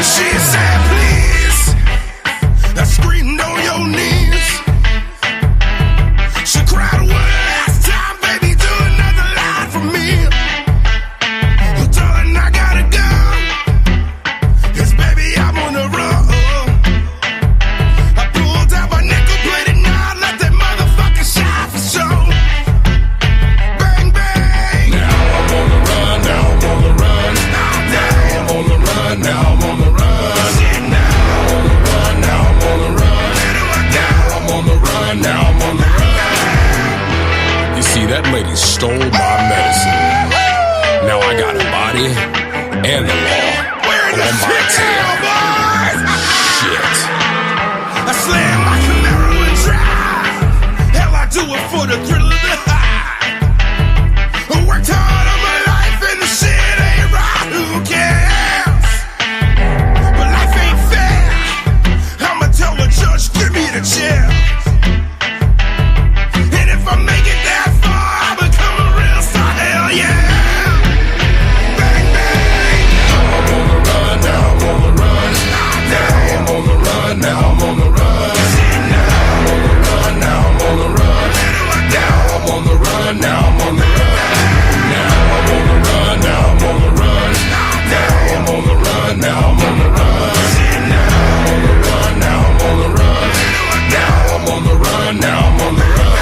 She said, please. I screamed on your knees. She cried one last time, baby, do another line for me. Oh, darling, I gotta go. 'Cause baby, I'm on the road. I pulled out my nickel-plated knife, let that motherfucker shine for show. Bang, bang. Now I'm on the run, now I'm on the run. Now I'm on the run, now I'm on the run. Now I'm on the run, now I'm on the run. Now I'm on the run, now I'm on the run. You see, that lady stole my medicine. Now I got a body and the law on my tail. Shit. I slam my Camaro and drive. Hell, I do it for the thrill of the high. I worked hard all my life and the shit ain't right. Who cares? But life ain't fair. I'ma tell the judge, give me the chair. And if I make it that far, I'll become a real star. Hell yeah. Bang, bang. Now I'm on the run, now I'm on the run. Now I'm on the run, now I'm on the run. Now I'm on the run, now I'm on the run. Now I'm on the run, now I'm on the run. Now I'm on the run, now I'm on the run. Now I'm on the run, now I'm on the run. Now I'm on the run, now I'm on the run. Now I'm on the run, now I'm on the run.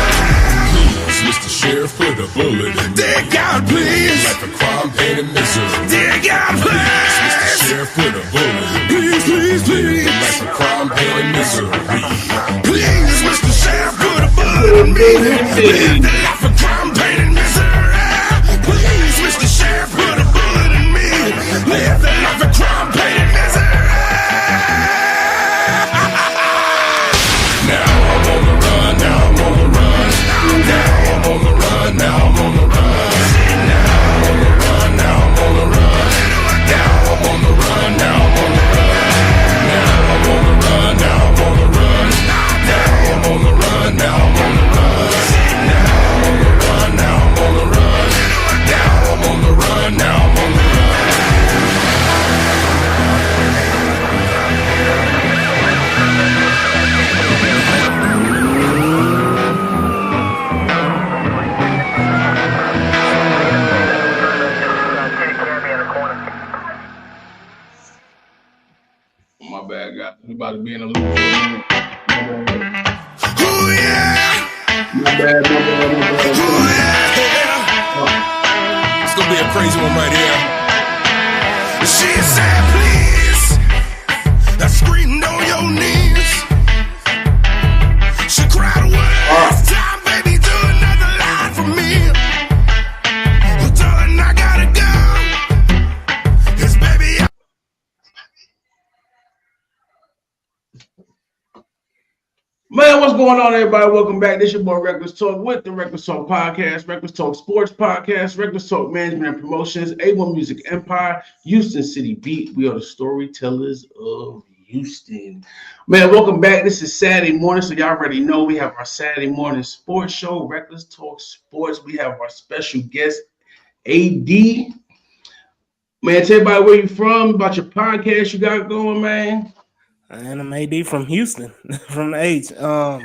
Please, Mr. Sheriff, put a bullet in me. Dear God, please. Life of crime, pain, and misery. Dear God, Mr. please. Sheriff, put a bullet in me. Please, please, please. Life of crime, pain, and misery. Please, Mr. Sheriff, put a bullet in me. Live the life of crime, pain, and misery. Please, Mr. Sheriff, put a bullet in me. Live the life of crime, pain, and misery. Now I'm on the run, now I'm on the run. Now I'm on the run, now I'm on the run. Now I'm on the run, now I'm on the run. Now I'm on the run, now I'm on the run. Now I'm on the run, now I'm on the run. Now I'm on the run, now I'm on the run. Now I'm on the run, now I'm on the run. Now I'm on the run, now I'm on the run. My bad, guy. We about to be in a loop. Ooh, yeah. My bad. Ooh, yeah. It's gonna be a crazy one right here. She said, please. I screamed on your knees. She cried one last time, baby, do another line for me. Oh, darling, I gotta go. 'Cause baby, Man, what's going on, everybody? Welcome back. This is your boy Reckless Talk with the Reckless Talk Podcast, Reckless Talk Sports Podcast, Reckless Talk Management and Promotions, A1 Music Empire, Houston City Beat. We are the storytellers of Houston. Man, welcome back. This is Saturday morning, so y'all already know we have our Saturday morning sports show, Reckless Talk Sports. We have our special guest, AD. Man, tell everybody where you from, about your podcast you got going, man. And I'm AD from Houston, from the H. Yes,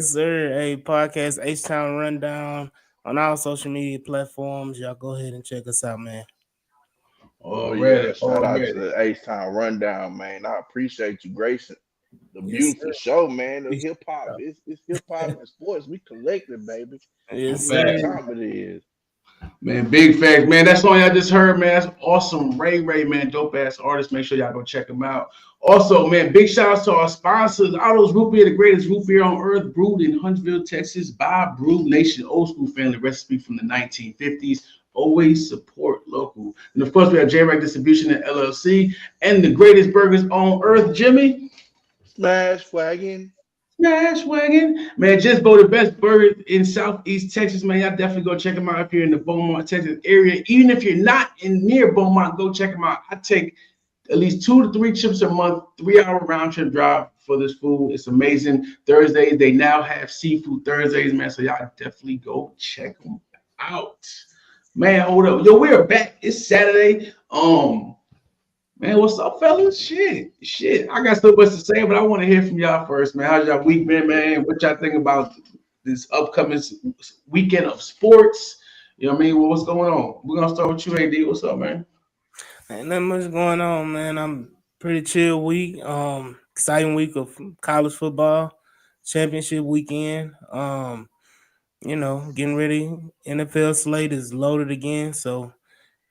sir. Hey, podcast H-Town Rundown on all social media platforms. Y'all go ahead and check us out, man. Shout out to the H-Town Rundown, man. I appreciate you gracing the beautiful show, man. The hip hop, it's hip hop and sports. We collective, baby. Yes, What sir. time it is? Man, big facts, man. That song y'all just heard, man. That's awesome. Ray, man, dope ass artist. Make sure y'all go check him out. Also, man, big shout outs to our sponsors. Otto's Root Beer, the greatest root beer on earth, brewed in Huntsville, Texas by Brew Nation, old school family recipe from the 1950s. Always support local. And of course, we have J-Rack Distribution and LLC and the greatest burgers on earth, Jimmy. Smash Wagon. Smash Wagon. Man, just voted best burger in Southeast Texas, man. Y'all definitely go check them out if you're in the Beaumont, Texas area. Even if you're not near Beaumont, go check them out. I take at least 2 to 3 trips a month, 3-hour round trip drive for this food. It's amazing. Thursdays, they now have seafood Thursdays, man. So y'all definitely go check them out. Man, hold up. Yo, we're back. It's Saturday. Man, what's up, fellas? Shit. I got so much to say, but I want to hear from y'all first, man. How's y'all week been, man? What y'all think about this upcoming weekend of sports? You know what I mean? What's going on? We're gonna start with you, AD. What's up, man? Ain't nothing much going on, man. I'm pretty chill week. Exciting week of college football, championship weekend. Getting ready. NFL slate is loaded again, so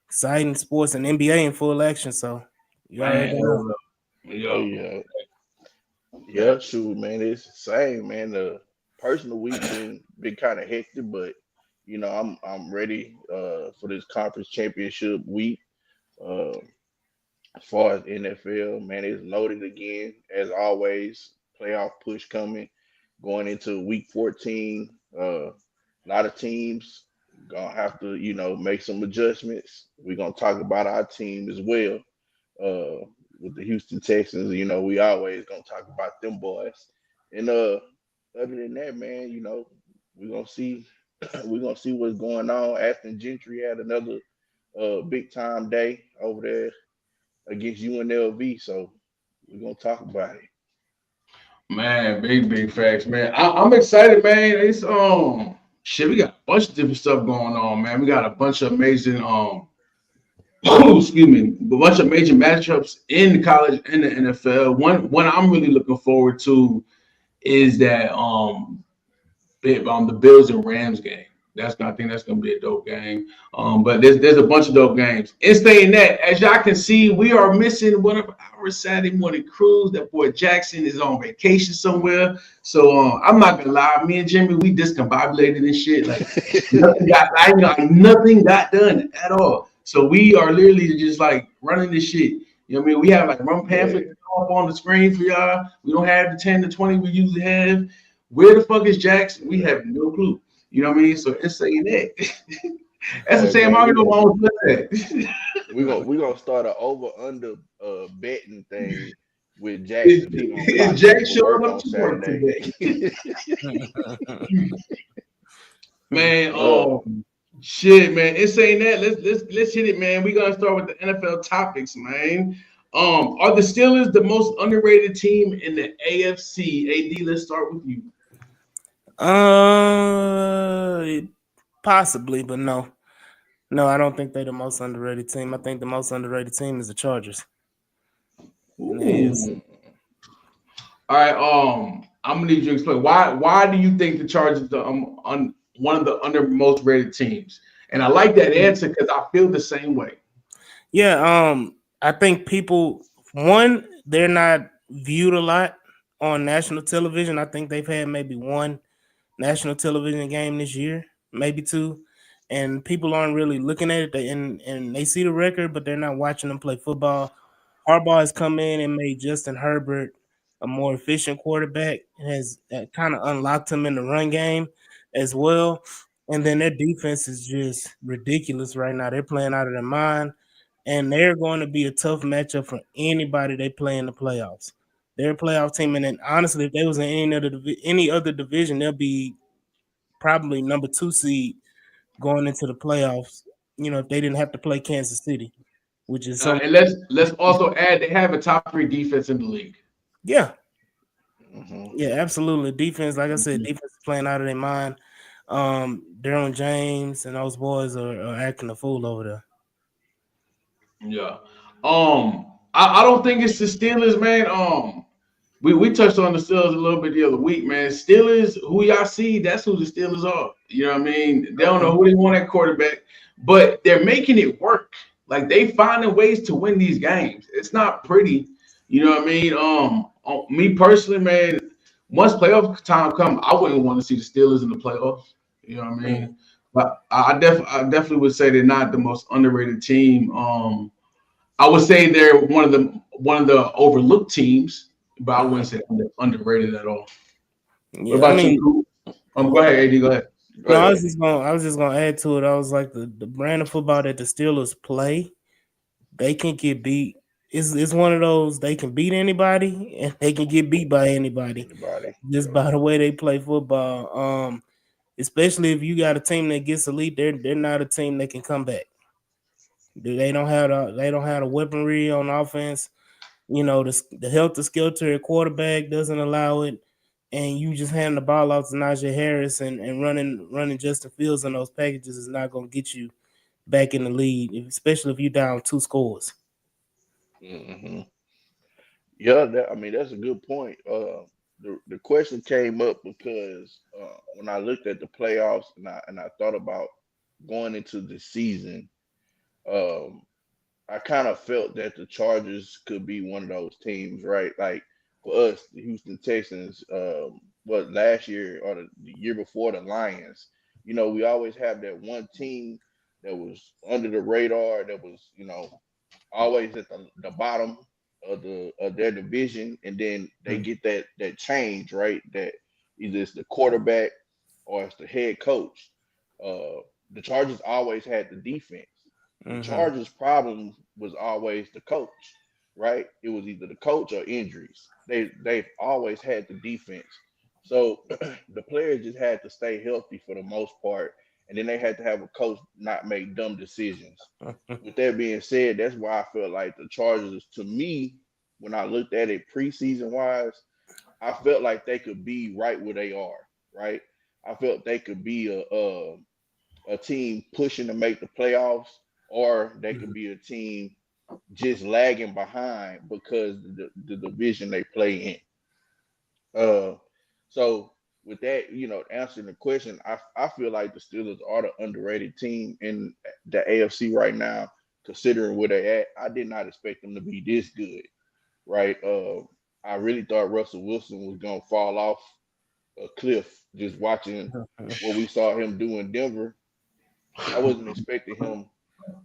exciting sports and NBA in full action. So you already Man, know. Oh yo, yeah, yeah, shoot, man. It's the same, man. The personal week been kind of hectic, but I'm ready for this conference championship week. Uh, as far as NFL, man, it's loaded again as always. Playoff push coming, going into week 14. A lot of teams gonna have to, make some adjustments. We're gonna talk about our team as well. With the Houston Texans, we always gonna talk about them boys. And other than that, man, we're gonna see we're gonna see what's going on. Aston Gentry had another big time day over there against UNLV, so we're gonna talk about it. man, big facts, man. I'm excited, man. It's shit. We got a bunch of different stuff going on, man. We got a bunch of amazing excuse me, a bunch of major matchups in college and the NFL. One I'm really looking forward to is that the Bills and Rams game. I think that's gonna be a dope game. But there's a bunch of dope games. In saying that, as y'all can see, we are missing one of our Saturday morning crews. That boy Jackson is on vacation somewhere. So I'm not gonna lie, me and Jimmy, we discombobulated and shit. Like nothing got done at all. So we are literally just like running this shit. You know what I mean? We have like run Yeah, pamphlets up on the screen for y'all. We don't have the 10 to 20 we usually have. Where the fuck is Jackson? We have no clue. You know what I mean? So it's saying that. That's the hey same man, we argument gonna on that. we gonna start a over under betting thing with Jackson. He gonna Is clock in Jack for showing work up on to work Saturday. today? Man, uh, shit, man. It's saying that. Let's hit it, man. We're gonna start with the NFL topics, man. Are the Steelers the most underrated team in the AFC? AD, let's start with you. Uh, Possibly, but no. No, I don't think they're the most underrated team. I think the most underrated team is the Chargers in the AFC. Ooh. All right. I'm gonna need you to explain why do you think the Chargers are one of the under most rated teams? And I like that answer because I feel the same way. Yeah, I think they're not viewed a lot on national television. I think they've had maybe one national television game this year, maybe two, and people aren't really looking at it. And they see the record, but they're not watching them play football. Harbaugh has come in and made Justin Herbert a more efficient quarterback. It has kind of unlocked him in the run game as well. And then their defense is just ridiculous right now. They're playing out of their mind, and they're going to be a tough matchup for anybody they play in the playoffs. They're a playoff team, and then honestly, if they was in any other division, they'll be probably number 2 seed going into the playoffs. If they didn't have to play Kansas City, which is so And let's also add they have a top three defense in the league. yeah. mhm. Yeah, absolutely. Defense, like I said, defense is playing out of their mind. Darren James and those boys are acting a fool over there. Yeah. I don't think it's the Steelers, man. We touched on the Steelers a little bit the other week, man. Steelers, who y'all see, that's who the Steelers are. You know what I mean? They don't know who they want at quarterback, but they're making it work. Like they finding ways to win these games. It's not pretty. You know what I mean? Me personally, man, once playoff time come, I wouldn't want to see the Steelers in the playoffs. You know what I Mhm. mean? But I definitely would say they're not the most underrated team. I would say they're one of the overlooked teams, but I wouldn't say they're underrated at all. What Yeah, I about you, mean, Coop? Go ahead, AD. Go ahead. Go no, ahead. I was just gonna add to it. I was like the brand of football that the Steelers play, they can get beat. It's one of those they can beat anybody and they can get beat by anybody Anybody? just by the way they play football. Especially if you got a team that gets elite, they're not a team that can come back. They don't have the weaponry on offense. You know, the helter skelter at quarterback doesn't allow it, and you just hand the ball off to Najee Harris and running Justin Fields in those packages is not going to get you back in the lead, especially if you're down 2 scores. Hmm. Yeah, I mean that's a good point. The question came up because when I looked at the playoffs and I thought about going into the season, um, I kind of felt that the Chargers could be one of those teams, right? Like for us, the Houston Texans, what last year or the year before the Lions, we always have that one team that was under the radar, that was, always at the bottom of their division, and then they get that change, right? That either it's the quarterback or it's the head coach. The Chargers always had the defense. The Mm-hmm. Chargers' problem was always the coach, right? It was either the coach or injuries. They've always had the defense. So the players just had to stay healthy for the most part, and then they had to have a coach not make dumb decisions. With that being said, that's why I felt like the Chargers, to me, when I looked at it preseason wise, I felt like they could be right where they are, right? I felt they could be a team pushing to make the playoffs, or they could be a team just lagging behind because the division they play in. So with that, answering the question, I feel like the Steelers are the underrated team in the AFC right now, considering where they at. I did not expect them to be this good, right? I really thought Russell Wilson was gonna fall off a cliff just watching what we saw him do in Denver. I wasn't expecting him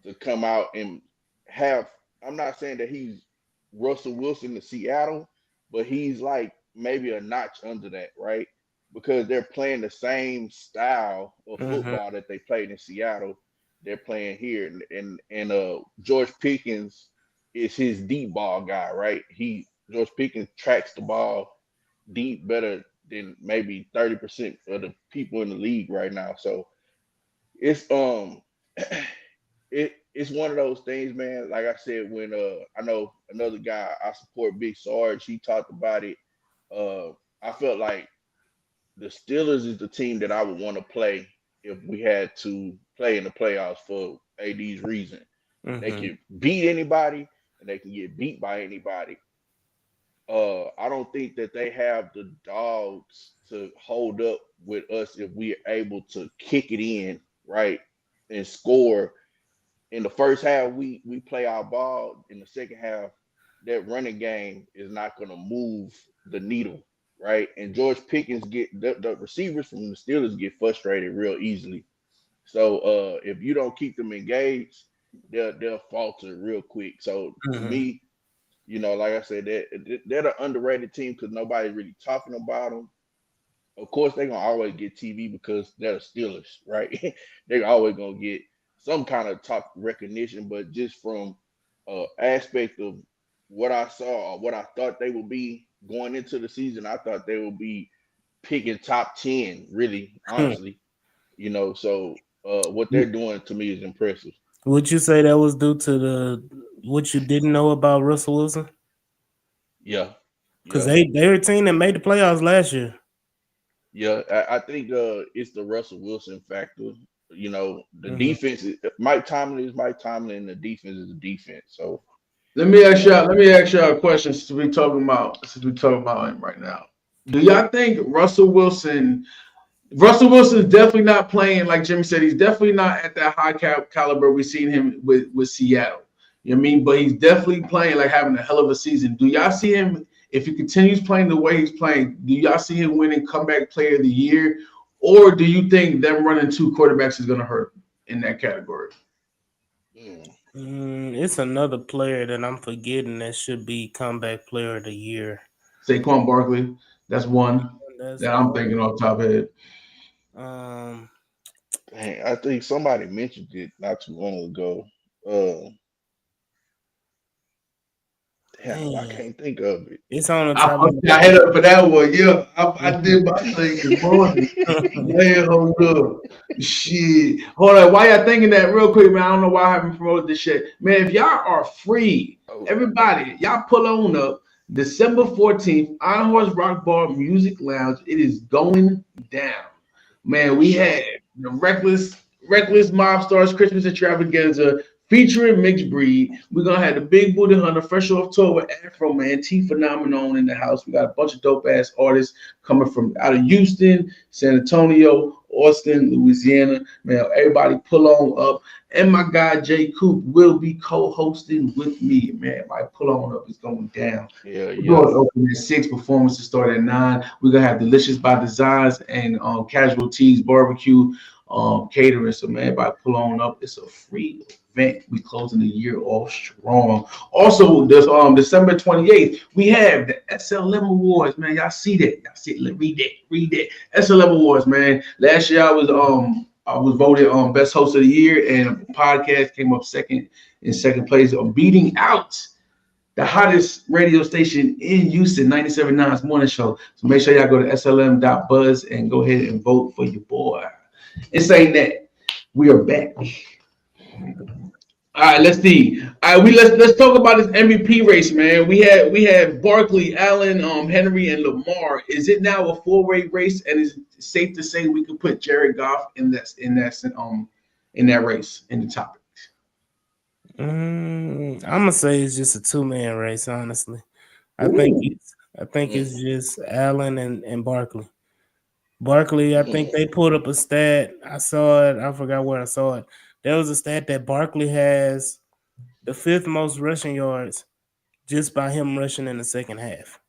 to come out and have. I'm not saying that he's Russell Wilson to Seattle, but he's like maybe a notch under that, right? Because they're playing the same style of Mm-hmm. football that they played in Seattle. They're playing here, and George Pickens is his deep ball guy, right? George Pickens tracks the ball deep better than maybe 30% of the people in the league right now. So it's it's one of those things, man. Like I said, when I know another guy I support, Big Sarge, he talked about it. I felt like the Steelers is the team that I would want to play if we had to play in the playoffs for AD's reason. They Mm-hmm. can beat anybody and they can get beat by anybody. I don't think that they have the dogs to hold up with us if we are able to kick it in, right, and score. In the first half, we play our ball. In the second half, that running game is not going to move the needle, right? And George Pickens the receivers from the Steelers get frustrated real easily. So if you don't keep them engaged, they'll falter real quick. So to Mm-hmm. me, like I said, they're the underrated team because nobody's really talking about them. Of course, they're gonna always get TV because they're the Steelers, right? They're always gonna get some kind of top recognition, but just from aspect of what I saw or what I thought they would be going into the season, I thought they would be picking top 10, really, honestly. So what they're doing to me is impressive. Would you say that was due to the what you didn't know about Russell Wilson? Yeah, Because yeah. they were a team that made the playoffs last year. Yeah, I think it's the Russell Wilson factor. The Mm-hmm. defense is Mike Tomlin is Mike Tomlin, and the defense is the defense. So, Let me you ask know, y'all. Let me ask y'all a question since we talking about him right now. Do y'all think Russell Wilson is definitely not playing like Jimmy said. He's definitely not at that high caliber we've seen him with Seattle. You know what I mean? But he's definitely playing like having a hell of a season. Do y'all see him if he continues playing the way he's playing? Do y'all see him winning comeback player of the year, or do you think them running 2 quarterbacks is going to hurt him in that category? mm, It's another player that I'm forgetting that should be comeback player of the year. Saquon Barkley, that's one That's that I'm one. thinking off the top of it. Um, dang, I think somebody mentioned it not too long ago. Uh, Damn, I Man, can't think of it. it's on the I top of fucked your head up for that one. Yeah, I did my thing this morning. Man, hold up. Shit. Hold on. Why y'all thinking that real quick, man? I don't know why I haven't promoted this shit. Man, if y'all are free, Oh, everybody, y'all pull on up December 14th, Iron Horse Rock Bar Music Lounge. It is going down. Man, for we sure. had the Reckless Mob Stars Christmas Extravaganza featuring Mixed Breed. We're gonna have the Big Booty Hunter, fresh off tour with Afro Man, T Phenomenon in the house. We got a bunch of dope ass artists coming from out of Houston, San Antonio, Austin, Louisiana. Man, everybody pull on up. And my guy Jay Coop will be co-hosting with me. Man, everybody pull on up. It's going down. Yeah, The doors yeah. open at 6. Performances start at 9. We're gonna have Delicious by Designs and Casual Teas Barbecue catering. So man, everybody pull on up. It's a free event. We closing the year off strong. Also, this December 28th, we have the SLM Awards. Man, y'all see that? Y'all see it? Read that. SLM Awards, man. Last year I was voted best host of the year, and a podcast came up second place, beating out the hottest radio station in Houston, 97.9's morning show. So make sure y'all go to slm.buzz and go ahead and vote for your boy. And saying that, we are back. All right, let's see. All right, let's talk about this MVP race, man. We had Barkley, Allen, Henry, and Lamar. Is it now a four-way race? And is it safe to say we could put Jared Goff in that race in the top? I'm gonna say it's just a two-man race. Honestly, I think Ooh. it's just Allen and Barkley. Barkley, I think they pulled up a stat. I saw it. I forgot where I saw it. There was a stat that Barkley has the fifth most rushing yards just by him rushing in the second half.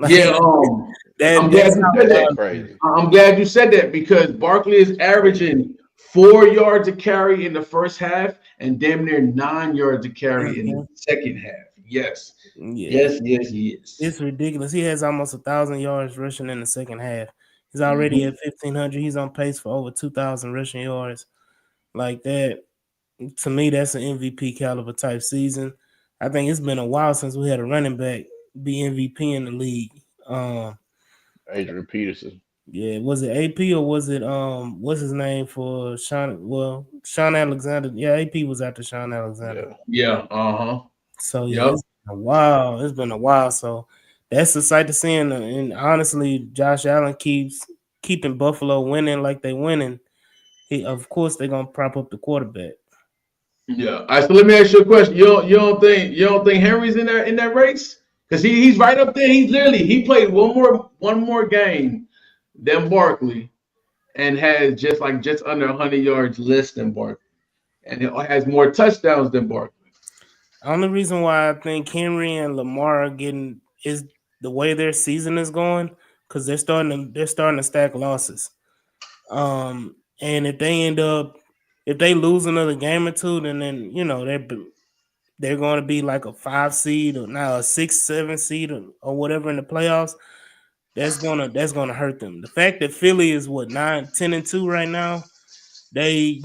Yeah, Like that. I'm glad That's you how said That's that. wild it is. crazy. I'm glad you said that because Barkley is averaging 4 yards a carry in the first half and damn near 9 yards a carry in the Mhm. second half. Yes, Yeah, yes, yes, yes. it's ridiculous. He has almost 1,000 yards rushing in the second half. He's already Mhm. at 1,500. He's on pace for over 2,000 rushing yards. Like that, to me, that's an MVP caliber type season. I think it's been a while since we had a running back be MVP in the league. Um, Adrian Peterson. yeah, was it AP or was it what's his name for Sean? Well, Sean Alexander. Yeah, AP was after Sean Alexander. Yeah. Yeah, uh-huh. So yeah, Yep. it's been a while. It's been a while. So that's the sight to see. And honestly, Josh Allen keeps keeping Buffalo winning like they winning. Of course, they're gonna prop up the quarterback. Yeah. All right, so let me ask you a question. You don't think Henry's in that race? Because he's right up there. He played one more game than Barkley and has just under 100 yards less than Barkley. And it has more touchdowns than Barkley. Only reason why I think Henry and Lamar are getting is the way their season is going because they're starting to stack losses. And if they lose another game or two, then they're going to be like a 5 seed or now a 6, 7 seed or whatever in the playoffs. That's gonna hurt them. The fact that Philly is what 9, 10-2 right now, they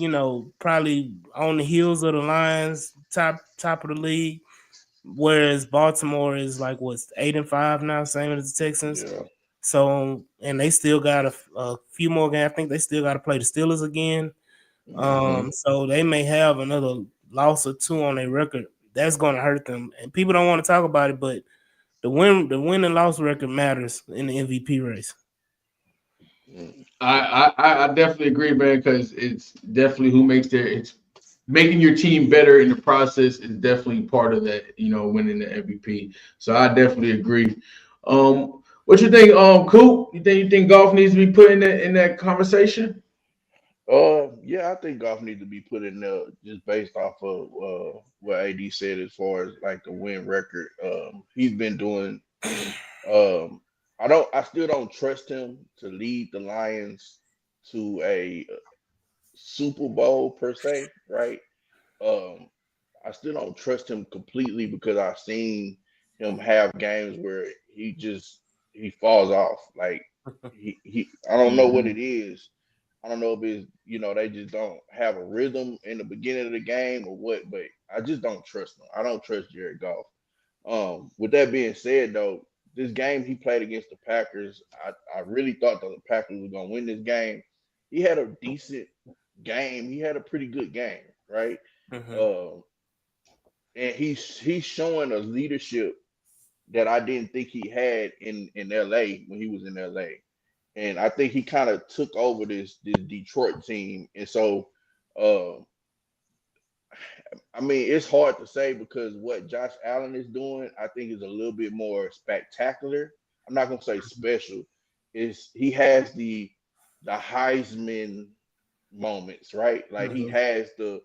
probably on the heels of the Lions, top of the league. Whereas Baltimore is like what's 8-5 now, same as the Texans. Yeah. So and they still got a few more games. I think they still got to play the Steelers again. Hmm. So they may have another loss or two on their record. That's going to hurt them. And people don't want to talk about it, but the win and loss record matters in the MVP race. I definitely agree, man, because it's definitely it's making your team better in the process is definitely part of that, winning the MVP. So I definitely agree. What you think, Coop? You think golf needs to be put in that conversation? Yeah, I think golf needs to be put in there just based off of what AD said as far as like the win record. He's been doing. Um, I still don't trust him to lead the Lions to a Super Bowl per se, right? Um, I still don't trust him completely because I've seen him have games where he falls off. Like he I don't know what Mhm. it is. I don't know if it's they just don't have a rhythm in the beginning of the game or what, but I just don't trust him. I don't trust Jared Goff. With that being said, though, this game he played against the Packers, I really thought that the Packers were gonna win this game. He had a decent game. He had a pretty good game, right? Mhm. Uh, and he's showing a leadership that I didn't think he had in LA when he was in LA. And I think he kind of took over this Detroit team. And so uh I mean it's hard to say because what Josh Allen is doing, I think is a little bit more spectacular. I'm not gonna say special. Is he has the Heisman moments, right? Like he Mhm. has the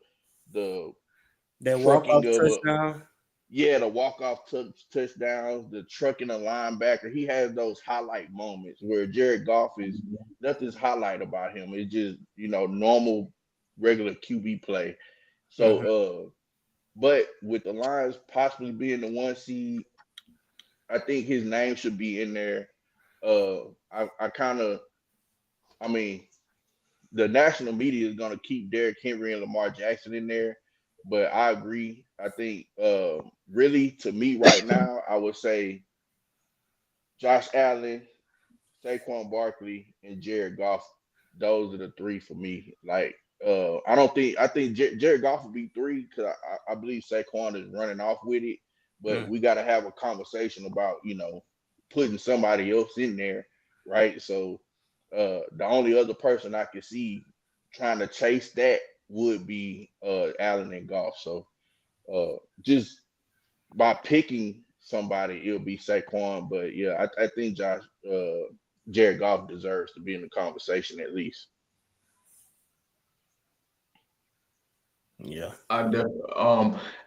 That walk off trucking of a touchdown. yeah, the walk-off touchdowns, the trucking a linebacker. He has those highlight moments where Jared Goff is nothing's highlight about him. It's just, normal regular QB play. Mhm. So but with the Lions possibly being the 1 seed, I think his name should be in there. I kind of I mean the national media is going to keep Derrick Henry and Lamar Jackson in there. But I agree. I think really to me right now, I would say Josh Allen, Saquon Barkley, and Jared Goff. Those are the three for me. Like I think Jared Goff will be three because I believe Saquon is running off with it. But Mhm. we got to have a conversation about putting somebody else in there, right? So the only other person I could see trying to chase that would be Allen and Goff. So just by picking somebody, it'll be Saquon. But yeah, I think Jared Goff deserves to be in the conversation at least. Yeah. I definitely,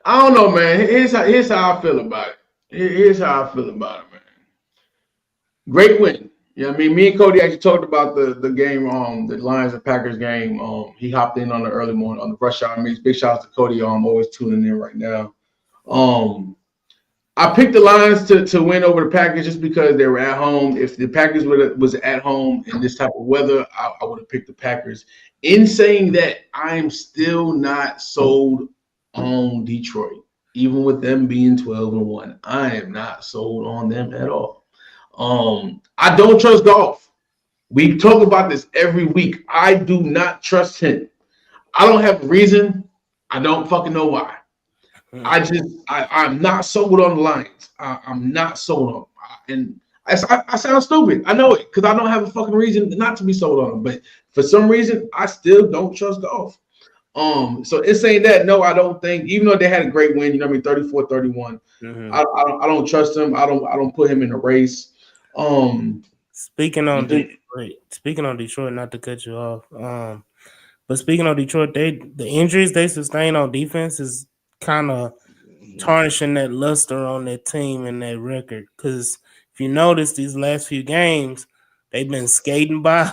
I don't know, man. Here's how I feel about it. Here's how I feel about it, man. Great win. Yeah, I mean, me and Cody actually talked about the game, the Lions and Packers game. He hopped in on the early morning on the rush hour meets. Big shout out to Cody. Always tuning in right now. Um, I picked the Lions to win over the Packers just because they were at home. If the Packers was at home in this type of weather, I would have picked the Packers. In saying that, I am still not sold on Detroit, even with them being 12-1. I am not sold on them at all. I don't trust Golf. We talk about this every week. I do not trust him. I don't have a reason. I don't fucking know why. Mhm. I'm not sold on the Lions. I'm not sold on them. And I sound stupid. I know it because I don't have a fucking reason not to be sold on them. But for some reason, I still don't trust Golf. So it's saying that, no, I don't think, even though they had a great win, 34-31, Mhm. I don't trust him. I don't put him in the race. Um, You think? Speaking on Detroit, not to cut you off. But speaking of Detroit, the injuries they sustain on defense is kind of tarnishing that luster on that team and that record. Because if you notice, these last few games, they've been skating by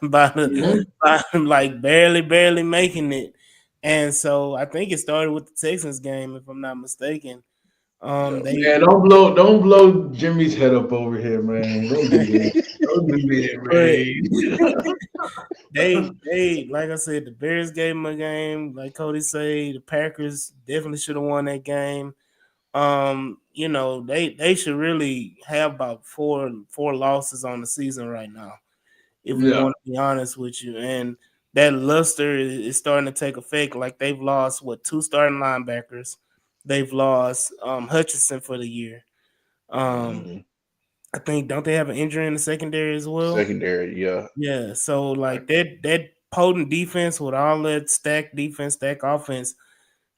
mhm. by like barely making it. And so I think it started with the Texans game, if I'm not mistaken. Yeah. They Man, don't blow Jimmy's head up over here, man. Don't do that. Don't do but that, man. they like I said, the Bears gave them a game. Like Cody said, the Packers definitely should have won that game. They should really have about four losses on the season right now, if we Yeah. want to be honest with you. And that luster is starting to take effect. Like they've lost two starting linebackers. They've lost Hutchinson for the year. Um, Mhm. I think don't they have an injury in the secondary as well? Secondary, yeah. Yeah. So I, like that potent defense with all that stacked defense, stacked offense,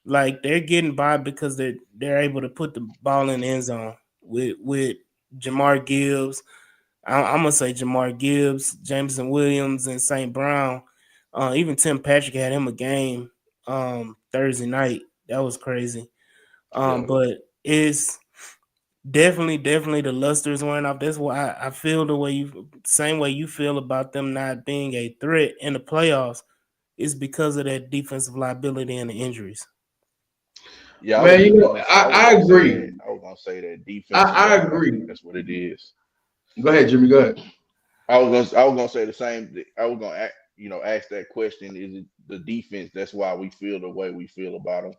like they're getting by because they're able to put the ball in the end zone with Jamar Gibbs. I'm gonna say Jamar Gibbs, Jameson Williams, and St. Brown. Even Tim Patrick had him a game Thursday night. That was crazy. yeah. But it's definitely the luster is wearing off. That's why I feel same way you feel about them not being a threat in the playoffs. Is because of that defensive liability and the injuries. Yeah, I was Man, just gonna say I was I gonna say that. agree. I was gonna say that I defensively, I think agree. that's what it is. Go ahead, Jimmy. Go ahead. I was gonna say the same. I was gonna ask that question. Is it the defense? That's why we feel the way we feel about them.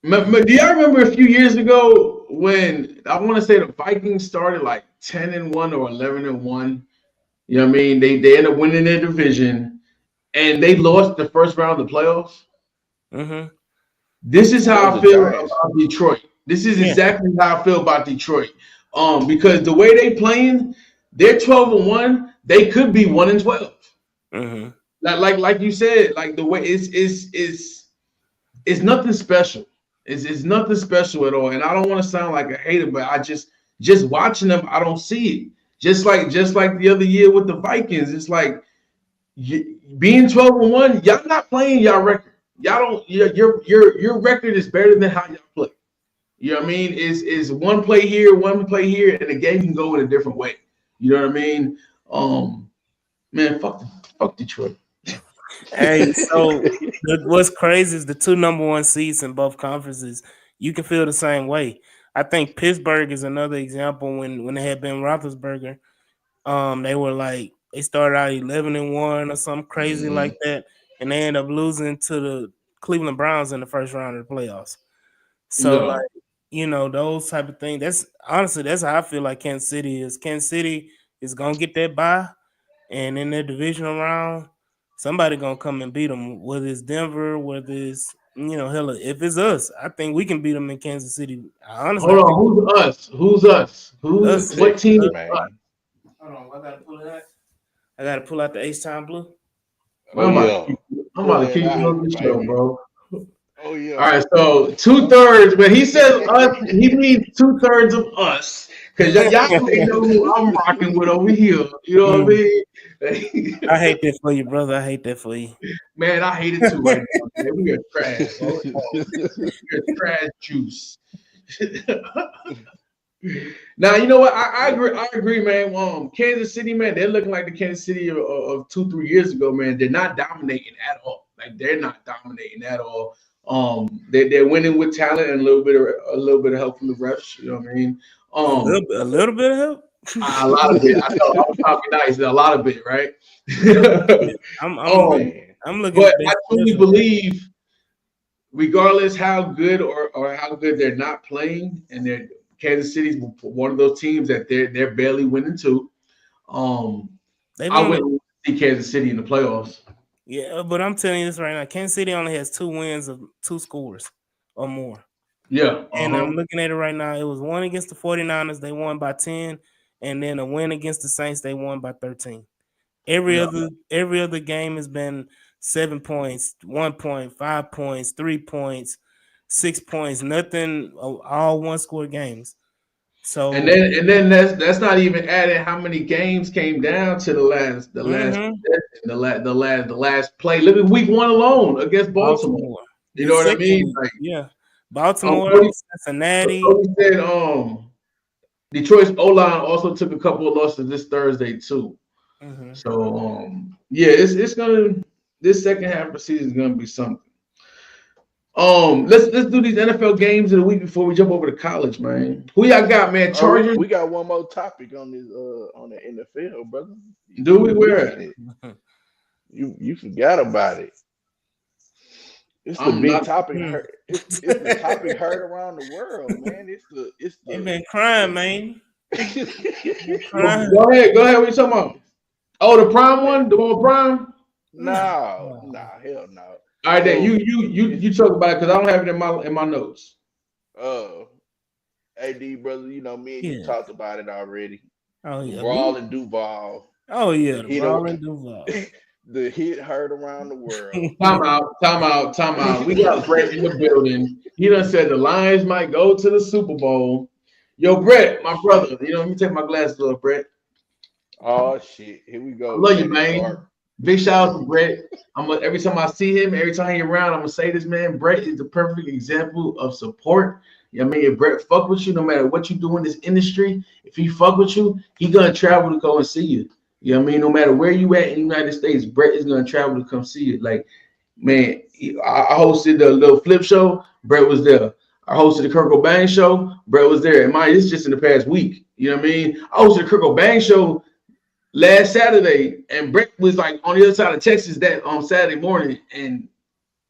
Do y'all remember a few years ago? when I want to say the Vikings started like 10-1 or 11-1, you know what I mean? They ended up winning their division and they lost the first round of the playoffs. Mm-hmm. This is That how was I the feel Giants. about Detroit. This is Yeah. exactly how I feel about Detroit. Because the way they playing, they're 12-1. They could be 1-12. Mm-hmm. Like you said, like the way it's nothing special. It's nothing special at all. And I don't want to sound like a hater, but I just watching them, I don't see it. Just like the other year with the Vikings, it's like being 12-1, y'all not playing y'all record. Y'all don't your record is better than how y'all play. You know what I mean? Is one play here, and the game can go in a different way. You know what I mean? Man, fuck Detroit. Hey, so what's crazy is the two number one seeds in both conferences. You can feel the same way. I think Pittsburgh is another example when they had Ben Roethlisberger. They were like they started out 11-1 or something crazy Mhm. like that, and they ended up losing to the Cleveland Browns in the first round of the playoffs. So Yeah. like those type of things. That's honestly that's how I feel like Kansas City is. Kansas City is gonna get that bye, and in their divisional round, somebody gonna come and beat them. Whether it's Denver, whether it's hell, if it's us, I think we can beat them in Kansas City. Honestly, Hold I on. think Who's us? Who's us? Who? us. What team Texans, is us? man. Hold on, I gotta pull it out. I gotta pull out the H-Time Blue. Oh Man, yeah. I'm Pull about to that keep you out, on the show, baby. bro. Oh yeah. All right, so 2/3. When he says us, he means 2/3 of us, because y'all already know who I'm rocking with over here. You know what I mean? I hate that for you, brother. I hate that for you. Man, I hate it too right now. Man. We are trash. Bro. We are trash juice. Now you know what? I agree. I agree, man. Kansas City, man, they're looking like the Kansas City of 2-3 years ago, man. They're not dominating at all. Like they're not dominating at all. They're winning with talent and a little bit of help from the refs. You know what I mean? A little bit of help. A lot of it. I know I was talking nice. A lot of it, right? I'm um, Man. I'm looking but at this I truly schedule. believe, regardless how good or how good they're not playing, and they're Kansas City's one of those teams that they're barely winning to. They've I only wouldn't see Kansas City in the playoffs. but I'm telling you this right now. Kansas City only has 2 wins of 2 scores or more. Yeah. And I'm looking at it right now. It was one against the 49ers, they won by 10, and then a win against the Saints, they won by 13. Every Yeah. other game has been 7 points, 1 point, 5 points, 3 points, 6 points, nothing, all one score games. So And then that's not even adding how many games came down to the last mhm, the last play. Look at week 1 alone against Baltimore. Baltimore. You The know what I second mean? week, Like yeah. Baltimore, Cody Cincinnati. said Detroit's O-line also took a couple of losses this Thursday too. Mhm. So yeah, it's gonna this second half of the season is gonna be something. Let's do these NFL games of the week before we jump over to college, man. Who y'all got, man? Oh, Chargers? we got one more topic on this on the NFL, brother. Do we? You Where missing it. You forgot about it. It's the I'm big not. topic. It's the topic heard around the world, man. They've been crying, man. Crying. Go ahead. What you talking about? Oh, the prime one, the one with prime. No, No. hell no. All right, then So you talk about it because I don't have it in my notes. AD brother, you know me and you Yeah. talked about it already. Oh yeah. Brawl and Duval. Oh yeah. The The hit, Brawl and Duval. the hit heard around the world. Time out. We got Brett in the building. He done said the Lions might go to the Super Bowl. Yo, Brett, my brother. Let me take my glasses off, Brett. Oh shit! Here we I go. love you, In the man. dark. Big shout out to Brett. Every time I see him, every time he's around, I'm gonna say this, man. Brett is the perfect example of support. You know what I mean? If Brett fuck with you, no matter what you do in this industry, if he fuck with you, he gonna travel to go and see you. You know what I mean? No matter where you at in the United States, Brett is gonna travel to come see you. Like, man, I hosted the little flip show. Brett was there. I hosted the Kirk Cobain show. Brett was there. And mine, it's just in the past week. You know what I mean? I hosted the Kirk Cobain show last Saturday, and Brett was like on the other side of Texas that on Saturday morning. And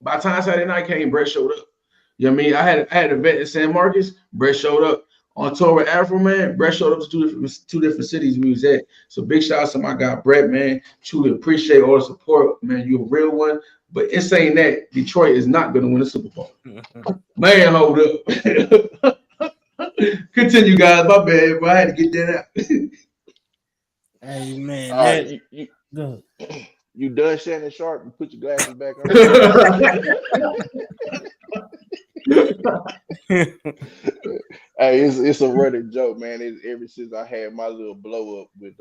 by the time Saturday night came, Brett showed up. You know what I mean? I had a vet in San Marcos. Brett showed up on tour with Afro Man. Brett showed up to two different cities we was at. So big shout out to my guy Brett, man. Truly appreciate all the support, man. You a real one. But it's saying that Detroit is not gonna win the Super Bowl. Man, hold up. Continue, guys. My bad, but I had to get that out. Hey man, All right, that good. you done Shannon Sharp and put your glasses back on. Hey, it's a running joke, man. It's ever since I had my little blow up with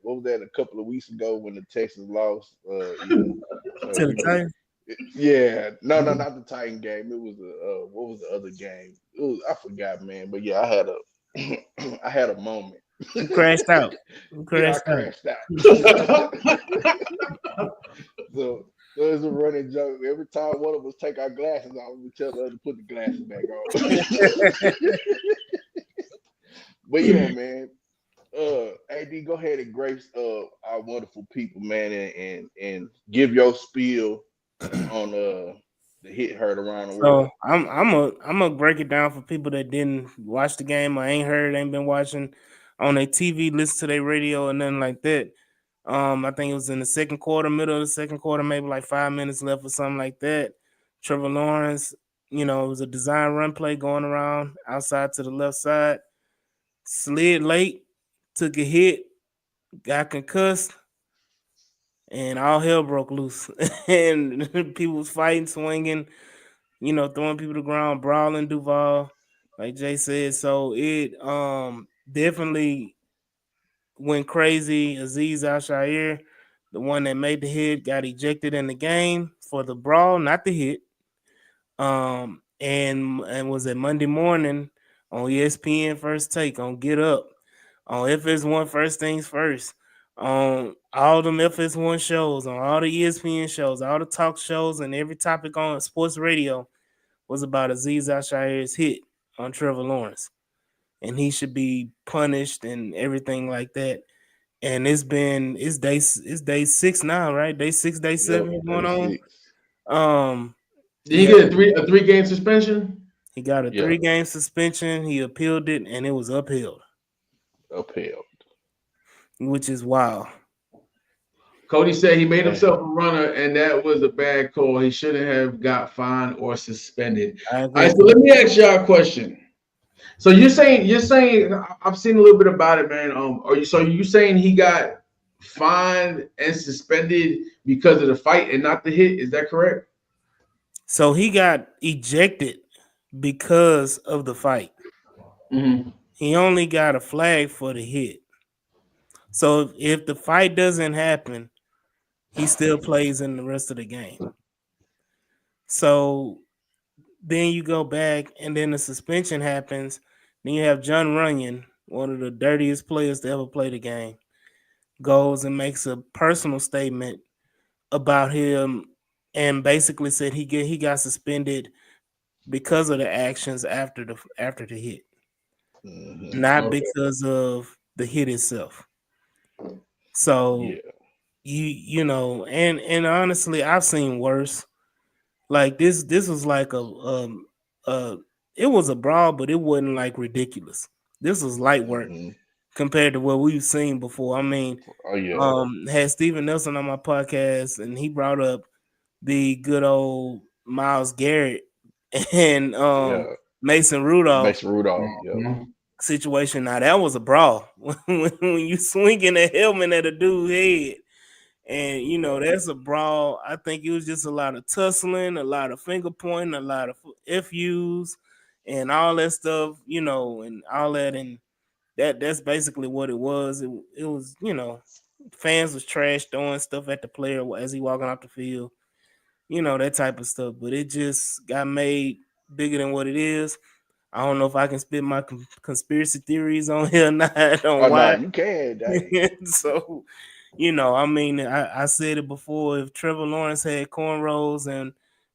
what was that a couple of weeks ago when the Texans lost. To the time. Yeah, no, not the Titan game. It was what was the other game? I forgot, man. But yeah, I had a I had a moment. You crashed out. You Yeah, I crashed out. crashed out. So it's a running joke. Every time one of us take our glasses off, we tell the other to put the glasses back on. But yeah, man. AD, go ahead and grace our wonderful people, man, and give your spiel on the hit heard around the world. So I'm gonna break it down for people that didn't watch the game or ain't heard, ain't been watching on their TV, listen to their radio or nothing like that. I think it was in the second quarter, middle of the second quarter, maybe like 5 minutes left or something like that. Trevor Lawrence, it was a design run play going around outside to the left side, slid late, took a hit, got concussed, and all hell broke loose. And people was fighting, swinging, throwing people to the ground, brawling Duval, like Jay said. So it definitely went crazy. Aziz Al-Shair, the one that made the hit, got ejected in the game for the brawl, not the hit. And was it Monday morning on ESPN First Take on Get Up on FS1 First Things First on all them FS1 shows, on all the ESPN shows, all the talk shows, and every topic on sports radio was about Aziz Al-Shair's hit on Trevor Lawrence, and he should be punished and everything like that. And it's day 6 now, right? Day 6, day 7 Yep, going on. 36. Did he get a three-game suspension? He got a Yeah. 3-game suspension. He appealed it, and it was upheld, Upheld. which is wild. Cody said he made himself a runner, and that was a bad call. He shouldn't have got fined or suspended. I All agree. right, so let me ask y'all a question. So you're saying I've seen a little bit about it, man. Are you saying he got fined and suspended because of the fight and not the hit? Is that correct? So he got ejected because of the fight. Mm-hmm. He only got a flag for the hit. So if the fight doesn't happen, he still plays in the rest of the game. So then you go back, and then the suspension happens. Then you have John Runyon, one of the dirtiest players to ever play the game, goes and makes a personal statement about him, and basically said he got suspended because of the actions after the hit, not Okay. because of the hit itself. So Yeah. and honestly, I've seen worse. Like this was like it was a brawl, but it wasn't like ridiculous. This was light work compared to what we've seen before. I mean, Oh yeah. had Steven Nelson on my podcast, and he brought up the good old Myles Garrett and Yeah. Mason Rudolph Mason Rudolph. Yeah. Mhm. situation. Now that was a brawl when you swinging a helmet at a dude's head, and that's a brawl. I think it was just a lot of tussling, a lot of finger pointing, a lot of FUs, and all that stuff, and all that, and that's basically what it was. It was, fans was trash throwing stuff at the player as he walking off the field, that type of stuff. But it just got made bigger than what it is. I don't know if I can spit my conspiracy theories on here or not on Oh no, why. you can. Dang. So, I mean, I said it before. If Trevor Lawrence had cornrows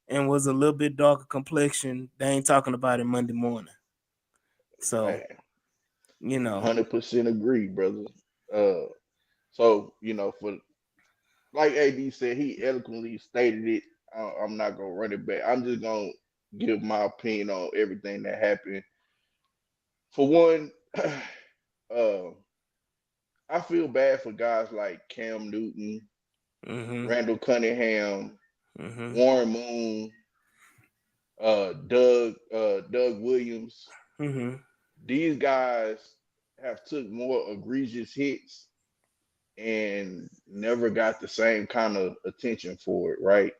and was a little bit darker complexion, they ain't talking about it Monday morning. So, 100% agree, brother. So for like AD said, he eloquently stated it. I'm not gonna run it back. I'm just gonna give my opinion on everything that happened. For one, uh, I feel bad for guys like Cam Newton, Mm-hmm. Randall Cunningham, Mm-hmm. Warren Moon, Doug Williams. Mm-hmm. These guys have took more egregious hits and never got the same kind of attention for it, right?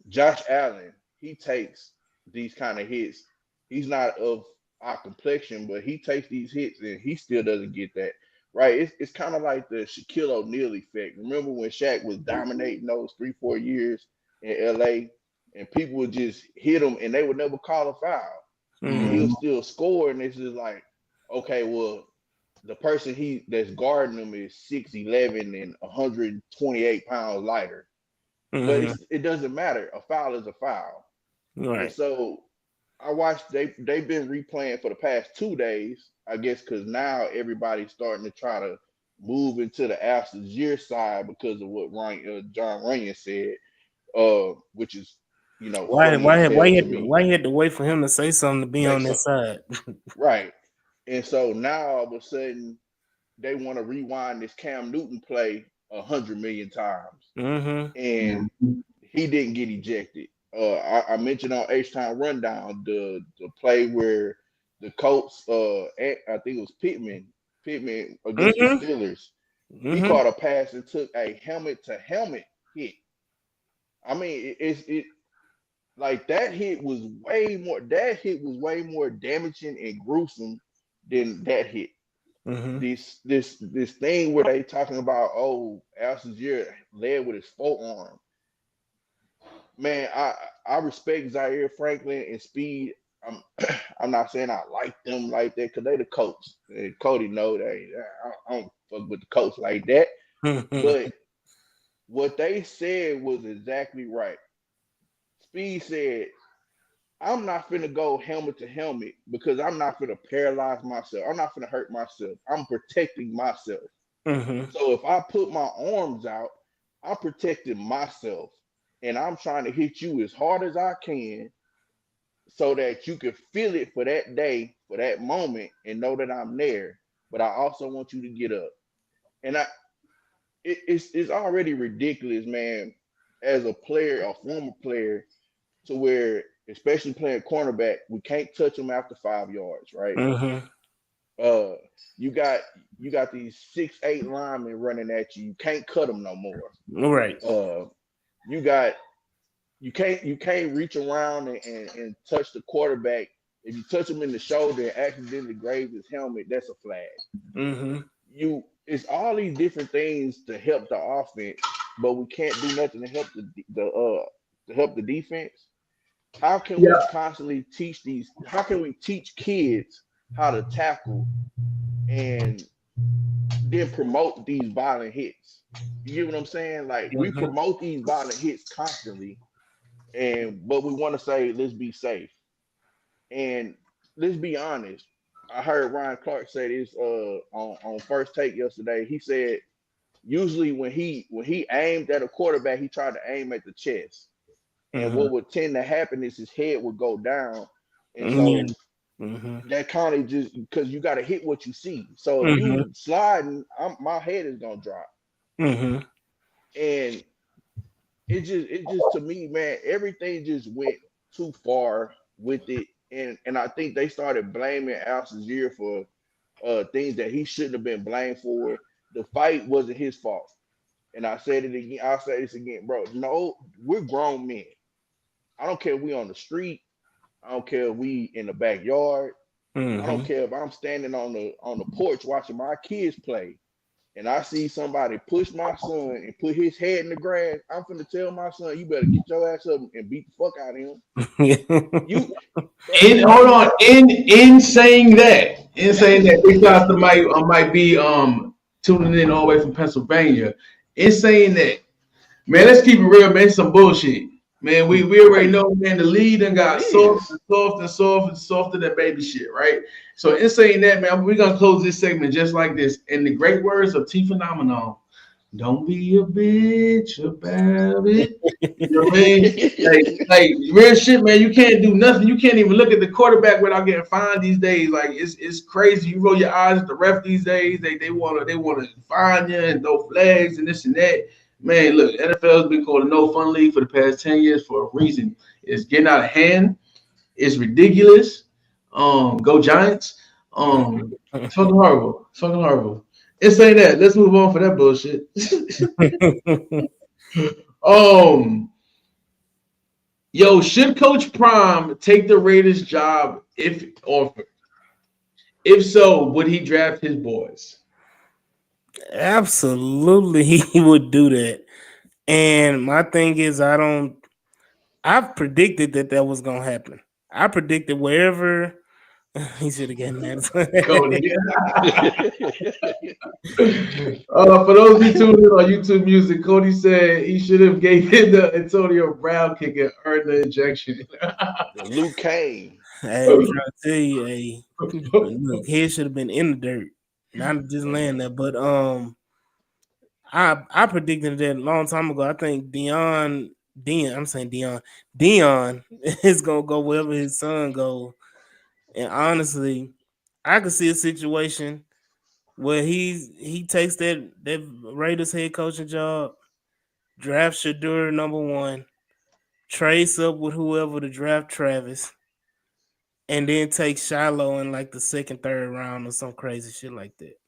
Josh Allen, he takes these kind of hits. He's not of our complexion, but he takes these hits and he still doesn't get that. Right? It's kind of like the Shaquille O'Neal effect. Remember when Shaq was dominating those 3-4 years in LA and people would just hit him and they would never call a foul. And Mm-hmm. he'll still score, and it's just like, okay, well, the person he that's guarding him is 6'11" and 128 pounds lighter. But Mm-hmm. it doesn't matter. A foul is a foul. And Right. so I watched they've been replaying for the past 2 days, I guess, because now everybody's starting to try to move into the Al side because of what John Runyon said, which is Why funny why as had- why hell you to had to, me. why you had to wait for him to say something to be Say on this something. side? Right. And so now all of a sudden they want to rewind this Cam Newton play 100 million times. Mm-hmm. And he didn't get ejected. I mentioned on H Time Rundown the play where the Colts, I think it was Pittman against the Mm-hmm. Steelers. He Mm-hmm. caught a pass and took a helmet to helmet hit. I mean, it like that hit was way more. That hit was way more damaging and gruesome than that hit. Mm-hmm. This thing where they talking about, oh, Al led with his forearm. Man, I respect Zaire Franklin and Speed. I'm I'm not saying I like them like that because they the coach. And Cody know that I don't fuck with the coach like that. But what they said was exactly right. Speed said, I'm not finna go helmet to helmet because I'm not finna paralyze myself. I'm not finna hurt myself. I'm protecting myself. Mm-hmm. So if I put my arms out, I'm protecting myself. And I'm trying to hit you as hard as I can so that you can feel it for that day, for that moment, and know that I'm there. But I also want you to get up. And it's already ridiculous, man, as a player, a former player, to where, especially playing cornerback, we can't touch them after 5 yards, right? Mm-hmm. Uh, you got these 6'8" linemen running at you. You can't cut them no more. Right. Uh, you got you can't reach around and touch the quarterback. If you touch him in the shoulder and accidentally graze his helmet, that's a flag. Mm-hmm. It's all these different things to help the offense, but we can't do nothing to help the defense. How can we constantly teach these? How can we teach kids how to tackle and then promote these violent hits? You get what I'm saying? Like we Mm-hmm. promote these violent hits constantly, but we want to say let's be safe. And let's be honest. I heard Ryan Clark say this on First Take yesterday. He said usually when he aimed at a quarterback, he tried to aim at the chest. And Mm-hmm. what would tend to happen is his head would go down. And Yeah. so Mm-hmm. that kind of just because you got to hit what you see. So if Mm-hmm. you sliding, my head is gonna drop. Mm-hmm. And it just to me, man, everything just went too far with it. And I think they started blaming Al for things that he shouldn't have been blamed for. The fight wasn't his fault. And I said it again. I'll say this again, bro. No, we're grown men. I don't care if we on the street. I don't care if we in the backyard. I don't Mm-hmm. care if I'm standing on the porch watching my kids play and I see somebody push my son and put his head in the grass. I'm finna tell my son, you better get your ass up and beat the fuck out of him. You, bro, In hold on, in saying that, big shout out to might be tuning in all the way from Pennsylvania. In saying that, man, let's keep it real, man. Some bullshit. Man, we already right? know, man, the lead done It got soft and is. soft and soft and softer than baby shit, right? So in saying that, man, we're gonna close this segment just like this. In the great words of T Phenomenon, Don't be a bitch about it. You know what I mean? Like real shit, man. You can't do nothing. You can't even look at the quarterback without getting fined these days. Like it's crazy. You roll your eyes at the ref these days. They wanna fine you and throw flags and this and that. Man, look, NFL has been called a no fun league for the past 10 years for a reason. It's getting out of hand. It's ridiculous. Go Giants. It's fucking horrible. It's fucking horrible. It's saying that. Let's move on for that bullshit. um, Yo, should Coach Prime take the Raiders job if offered? If so, would he draft his boys? Absolutely, he would do that. And my thing is, I've predicted that was gonna happen. I predicted wherever he should have gotten that. Cody. For those who tuned in on YouTube Music, Cody said he should have gave him the Antonio Brown kick and earned the injection. Luke Kane. Hey, I'm trying to tell you, hey, look, he should have been in the dirt, not just laying there. But I predicted that a long time ago. I think Dion is gonna go wherever his son goes. And honestly, I could see a situation where he takes that Raiders head coaching job, draft Shadur #1, trades up with whoever to draft Travis, and then take Shiloh in like the second, third round or some crazy shit like that.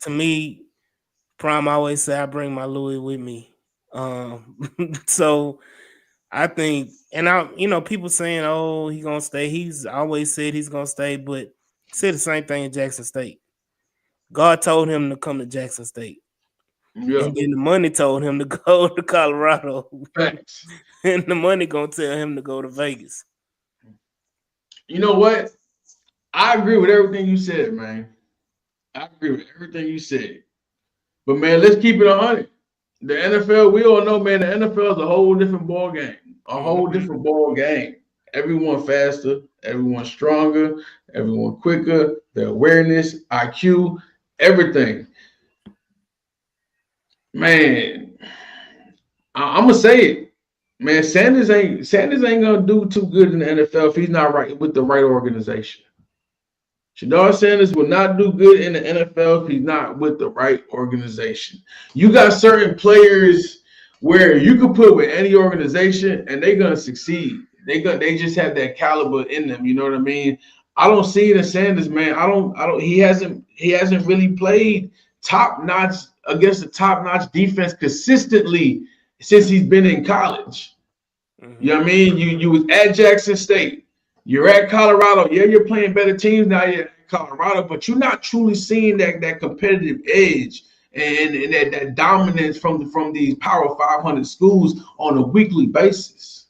To me, Prime always say I bring my Louis with me. So I think, and people saying, "Oh, he gonna stay." He's always said he's gonna stay, but he said the same thing in Jackson State. God told him to come to Jackson State, Yeah. and then the money told him to go to Colorado, Thanks. and the money gonna tell him to go to Vegas. You know what? I agree with everything you said, man. I agree with everything you said. But man, let's keep it 100. The NFL, we all know, man, the NFL is a whole different ball game. A whole different ball game. Everyone faster, everyone stronger, everyone quicker, the awareness, IQ, everything. Man, I'm gonna say it. Man, Sanders ain't gonna do too good in the NFL if he's not right with the right organization. Shadar Sanders will not do good in the NFL if he's not with the right organization. You got certain players where you could put with any organization and they're gonna succeed. They just have that caliber in them. You know what I mean? I don't see it in Sanders, man. I don't. He hasn't really played top notch against the top notch defense consistently since he's been in college. You know what I mean? You was at Jackson State. You're at Colorado. Yeah, you're playing better teams now. You're at Colorado, but you're not truly seeing that competitive edge and that dominance from these Power 500 schools on a weekly basis.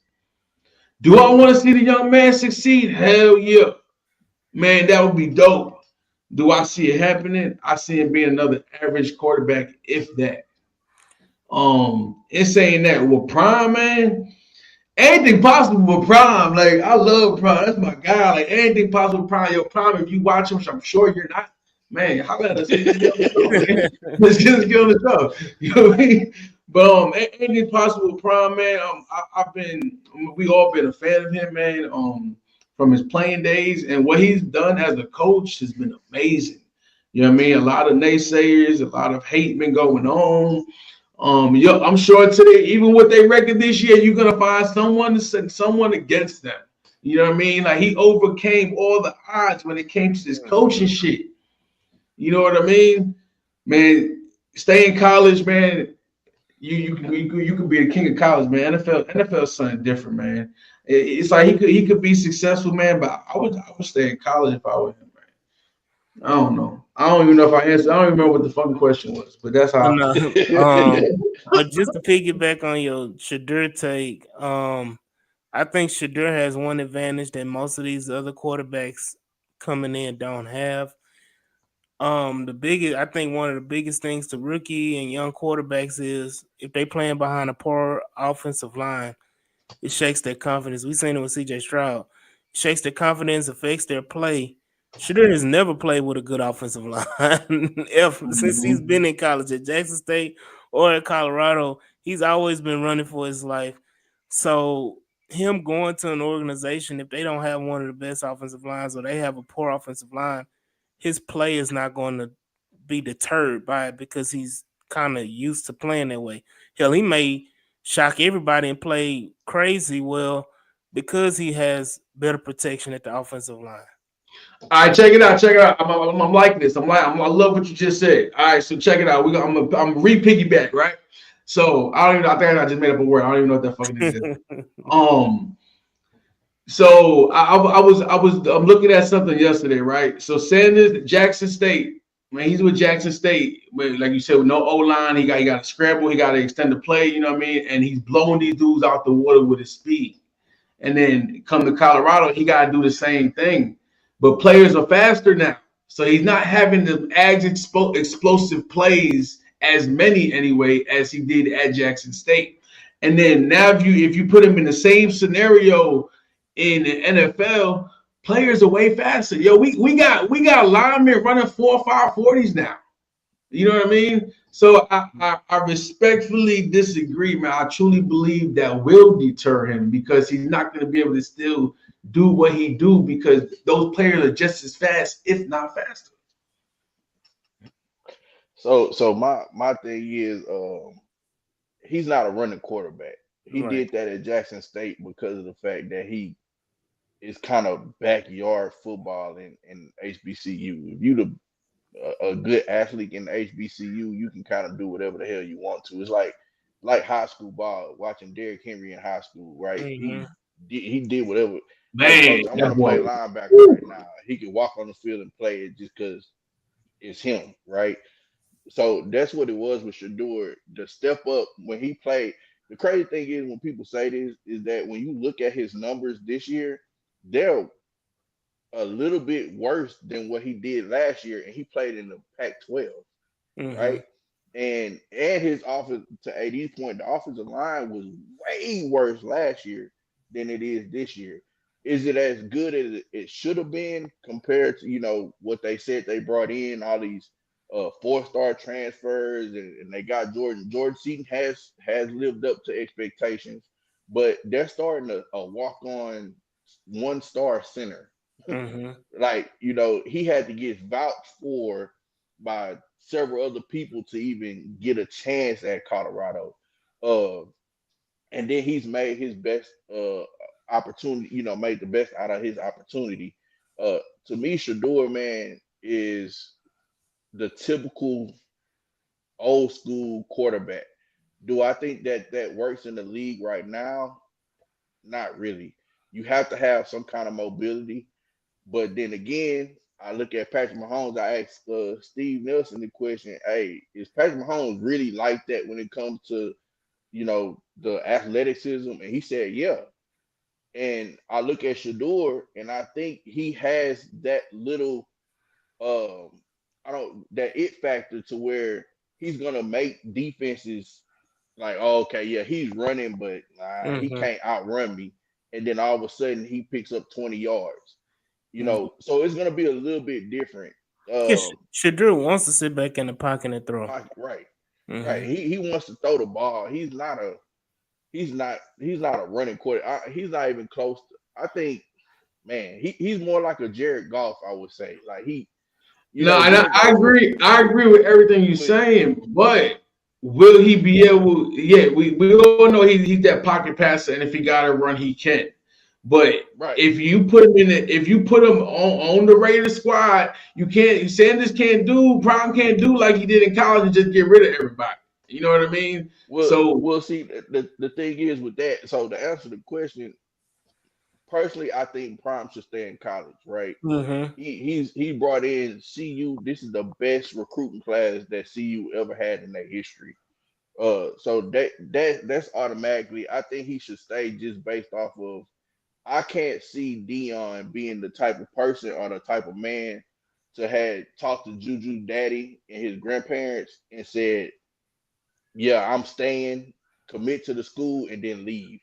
Do I want to see the young man succeed? Hell yeah. Man, that would be dope. Do I see it happening? I see him being another average quarterback, if that. In saying that, with Prime, man, anything possible with Prime. Like, I love Prime. That's my guy. Like, anything possible with Prime. Yo, Prime, if you watch him, which I'm sure you're not, man, holla at us. Let's get on the show. You know what I mean? But anything possible with Prime, man. We all been a fan of him, man. From his playing days, and what he's done as a coach has been amazing. You know what I mean? A lot of naysayers, a lot of hate been going on. I'm sure today, even with their record this year, you're gonna find someone against them. You know what I mean? Like, he overcame all the odds when it came to this coaching shit. You know what I mean? Man, stay in college, man. You can be a king of college, man. NFL something different, man. It's like he could be successful, man. But I would stay in college if I were him, man. I don't know. I don't even know if I answered. I don't even remember what the fucking question was, but that's how. But just to piggyback on your Shadur take, I think Shadur has one advantage that most of these other quarterbacks coming in don't have. I think one of the biggest things to rookie and young quarterbacks is if they playing behind a poor offensive line, it shakes their confidence. We seen it with CJ Stroud. It shakes their confidence, affects their play. Shedeur has never played with a good offensive line ever since he's Mhm. been in college at Jackson State or at Colorado. He's always been running for his life. So him going to an organization, if they don't have one of the best offensive lines or they have a poor offensive line, his play is not going to be deterred by it because he's kind of used to playing that way. Hell, he may shock everybody and play crazy well because he has better protection at the offensive line. All right, check it out. Check it out. I'm liking this. I love what you just said. All right, so check it out. I'm re piggyback, right? So I don't even. I think I just made up a word. I don't even know what that fucking is. Um. So I'm looking at something yesterday, right? So Sanders, Jackson State, man, he's with Jackson State, but like you said, with no O line, he got to scramble, he got to extend the play, you know what I mean? And he's blowing these dudes out the water with his speed. And then come to Colorado, he got to do the same thing. But players are faster now. So he's not having the explosive plays as many anyway as he did at Jackson State. And then now if you put him in the same scenario in the NFL, players are way faster. Yo, we got linemen running 4.5 40s now. You know what I mean? So I respectfully disagree, man. I truly believe that will deter him because he's not going to be able to still do what he do because those players are just as fast, if not faster. So my thing is, he's not a running quarterback. He Right. did that at Jackson State because of the fact that he is kind of backyard football in HBCU. If you a good athlete in HBCU, you can kind of do whatever the hell you want to. It's like high school ball, watching Derrick Henry in high school, right? Mm-hmm. He did whatever. Hey, Man, coach, I want that to play boy. linebacker right now. He can walk on the field and play it just because it's him, right? So that's what it was with Shador. The step up when he played. The crazy thing is when people say this is that when you look at his numbers this year, they're a little bit worse than what he did last year, and he played in the Pac-12, Mm-hmm. right? And his offense to AD's point, the offensive line was way worse last year than it is this year. Is it as good as it should have been compared to what they said they brought in all these 4-star transfers and they got Jordan Seaton has lived up to expectations, but they're starting a walk on 1-star center. Mm-hmm. Like, he had to get vouched for by several other people to even get a chance at Colorado. Uh, and then he's made his best opportunity, made the best out of his opportunity. To me, Shador, man, is the typical old school quarterback. Do I think that works in the league right now? Not really. You have to have some kind of mobility. But then again, I look at Patrick Mahomes. I asked Steve Nelson the question: "Hey, is Patrick Mahomes really like that when it comes to the athleticism?" And he said, "Yeah." And I look at Shador, and I think he has that little, I don't that it factor to where he's gonna make defenses like, oh, okay, yeah, he's running, but he Mm-hmm. can't outrun me. And then all of a sudden, he picks up 20 yards. Mm-hmm. So it's gonna be a little bit different. Yes, Shador wants to sit back in the pocket and throw. Pocket, right, right. Mm-hmm. He wants to throw the ball. He's not a running quarter. He's not even close. I think, man, he's more like a Jared Goff. I would say, like No, and Jared I Goff agree. I agree with everything you're with saying, but will he be able? Yeah, we all know he's that pocket passer, and if he got to run, he can. But right. if you put him on the Raiders squad, you can't. Sanders can't do. Prime can't do like he did in college and just get rid of everybody. You know what I mean? Well, So we'll see. The thing is with that. So to answer the question, personally, I think Prime should stay in college. Right. Mm-hmm. He brought in CU. This is the best recruiting class that CU ever had in their history. So that's automatically. I think he should stay just based off of. I can't see Dion being the type of person or the type of man to have talked to Juju daddy and his grandparents and said, "Yeah, I'm staying, commit to the school, and then leave."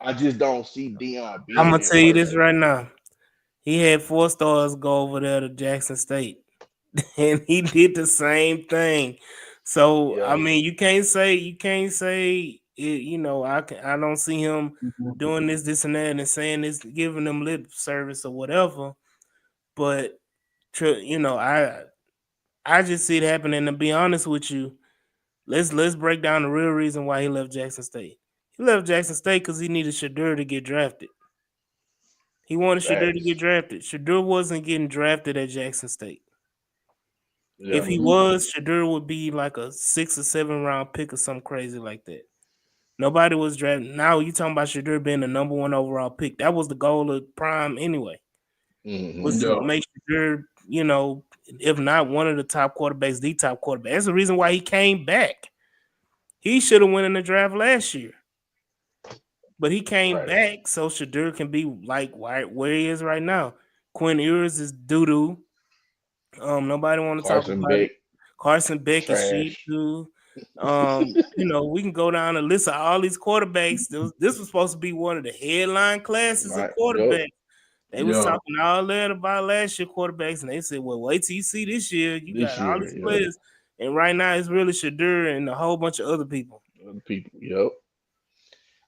I just don't see Dion I'm being gonna that tell you this person. right now. He had 4 stars go over there to Jackson State, and he did the same thing. So I Yeah, mean, you can't say I don't see him doing this, and that, and saying this, giving them lip service or whatever. But I just see it happening. To be honest with you, let's break down the real reason why he left Jackson State. He left Jackson State because he needed Shadur to get drafted. He wanted Shadur to get facts. drafted. Shadur wasn't getting drafted at Jackson State. Yeah, If he was, Shadur would be like a 6 or 7 round pick or something crazy like that. Nobody was drafted. Now you talking about Shadur being the number 1 overall pick. That was the goal of Prime anyway. Was to Yeah. make Shadur, if not one of the top quarterbacks, the top quarterback. That's the reason why he came back. He should have won in the draft last year. But he came right. back so Shadur can be like where he is right now. Quinn Ewers is doo-doo. Nobody want to talk Carson about it. Beck, Carson Beck is shit trash. too. We can go down a list of all these quarterbacks. This was supposed to be one of the headline classes of Right. Yup. quarterbacks. They was Yeah. talking all that about last year quarterbacks, and they said, "Well, wait till you see this year. You This got all year, these yup. players, and right now it's really Shadur and a whole bunch of other people." Other people, yup.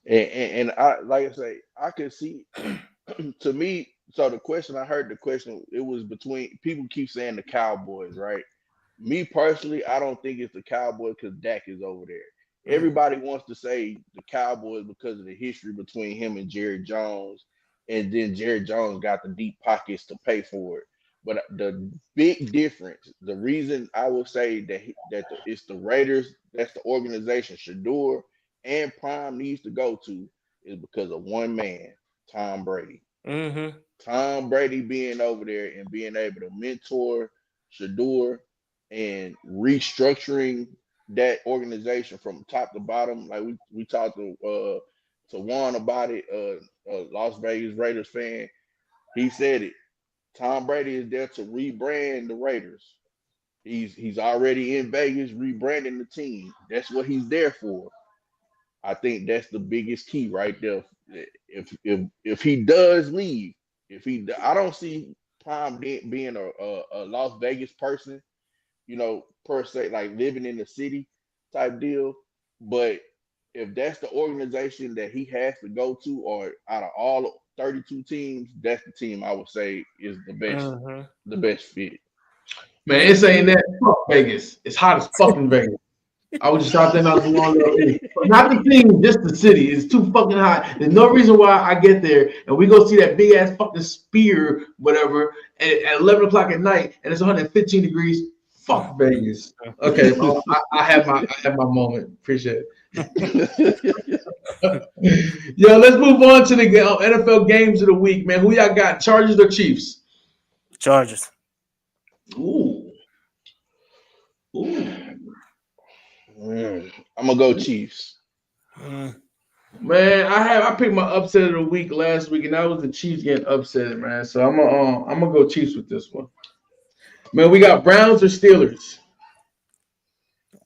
And I like I say, I could see to me. So I heard the question. It was between people keep saying the Cowboys, right? Me personally, I don't think it's the Cowboys because Dak is over there. Mm. Everybody wants to say the Cowboys because of the history between him and Jerry Jones, and then Jerry Jones got the deep pockets to pay for it. But the big difference, the reason I would say it's the Raiders, that's the organization Shador and Prime needs to go to, is because of one man, Tom Brady. Mm-hmm. Tom Brady being over there and being able to mentor Shador and restructuring that organization from top to bottom. Like we talked to Juan about it, Las Vegas Raiders fan. He said it. Tom Brady is there to rebrand the Raiders. He's already in Vegas rebranding the team. That's what he's there for. I think that's the biggest key right there. If he does leave, I don't see Prime being a Las Vegas person, per se, like living in the city type deal. But if that's the organization that he has to go to, or out of all 32 teams, that's the team I would say is Mm-hmm. the best fit. Man, it's saying that fuck Vegas. It's hot as fucking Vegas. I was just out there not too long ago. But not the thing, just the city. It's too fucking hot. There's no reason why I get there and we go see that big ass fucking spear, whatever, at 11 o'clock at night, and it's 115 degrees. Fuck Vegas. Okay, well, I have my moment. Appreciate it. Yo, let's move on to the NFL games of the week, man. Who y'all got? Chargers or Chiefs? Chargers. Ooh. Ooh. I'm gonna go Chiefs. Mm. Man, I picked my upset of the week last week, and that was the Chiefs getting upset, man. So I'm gonna go Chiefs with this one. Man, we got Browns or Steelers?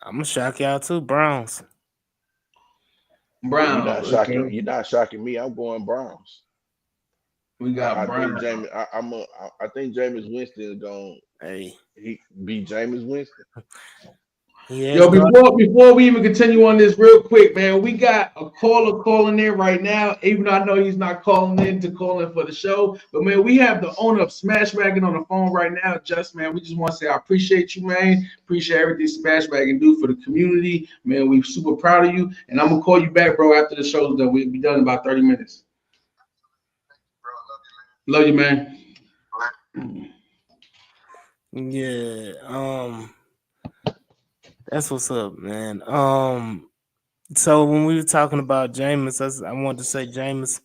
I'm gonna shock y'all too, Browns. Yeah, you're not Browns. shocking. Okay. You're not shocking me. I'm going Browns. We got I think Browns. I think Jameis Winston is going. Hey, He be Jameis Winston. he has Yo, got before we even continue on this real quick, man, we got a caller calling in right now. Even though I know he's not calling in to call in for the show, but man, we have the owner of Smash Wagon on the phone right now. Just man, we just want to say I appreciate you, man. Appreciate everything Smash Wagon do for the community, man. We super proud of you, and I'm gonna call you back, bro, after the show's done. We'll be done in about 30 minutes. Love you, man. yeah. That's what's up, man. So when we were talking about Jameis, I wanted to say Jameis.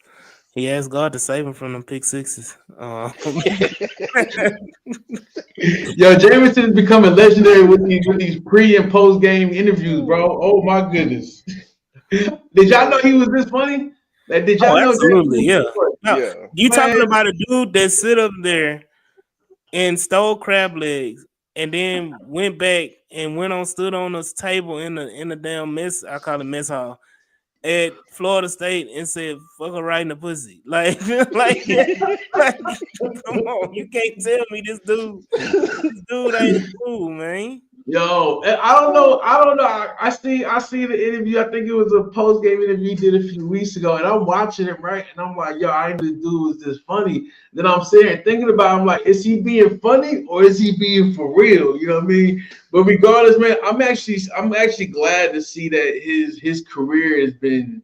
He asked God to save him from them pick sixes. Yo, Jameson is becoming legendary with these pre and post game interviews, bro. Oh my goodness. Did y'all know he was this funny? Like, did y'all know absolutely, yeah. Now, Yeah. you talking Man. about a dude that sit up there and stole crab legs and then went back and stood on this table in the damn mess. I call it mess hall at Florida State and said, "Fuck her right in the pussy." Like, like, come on, you can't tell me this dude ain't cool, man. Yo, I don't know. I see the interview. I think it was a post game interview he did a few weeks ago, and I'm watching it right, and I'm like, yo, I ain't the dude is this funny. Then I'm sitting thinking about, I'm like, is he being funny or is he being for real? You know what I mean? But regardless, man, I'm actually glad to see that his career has been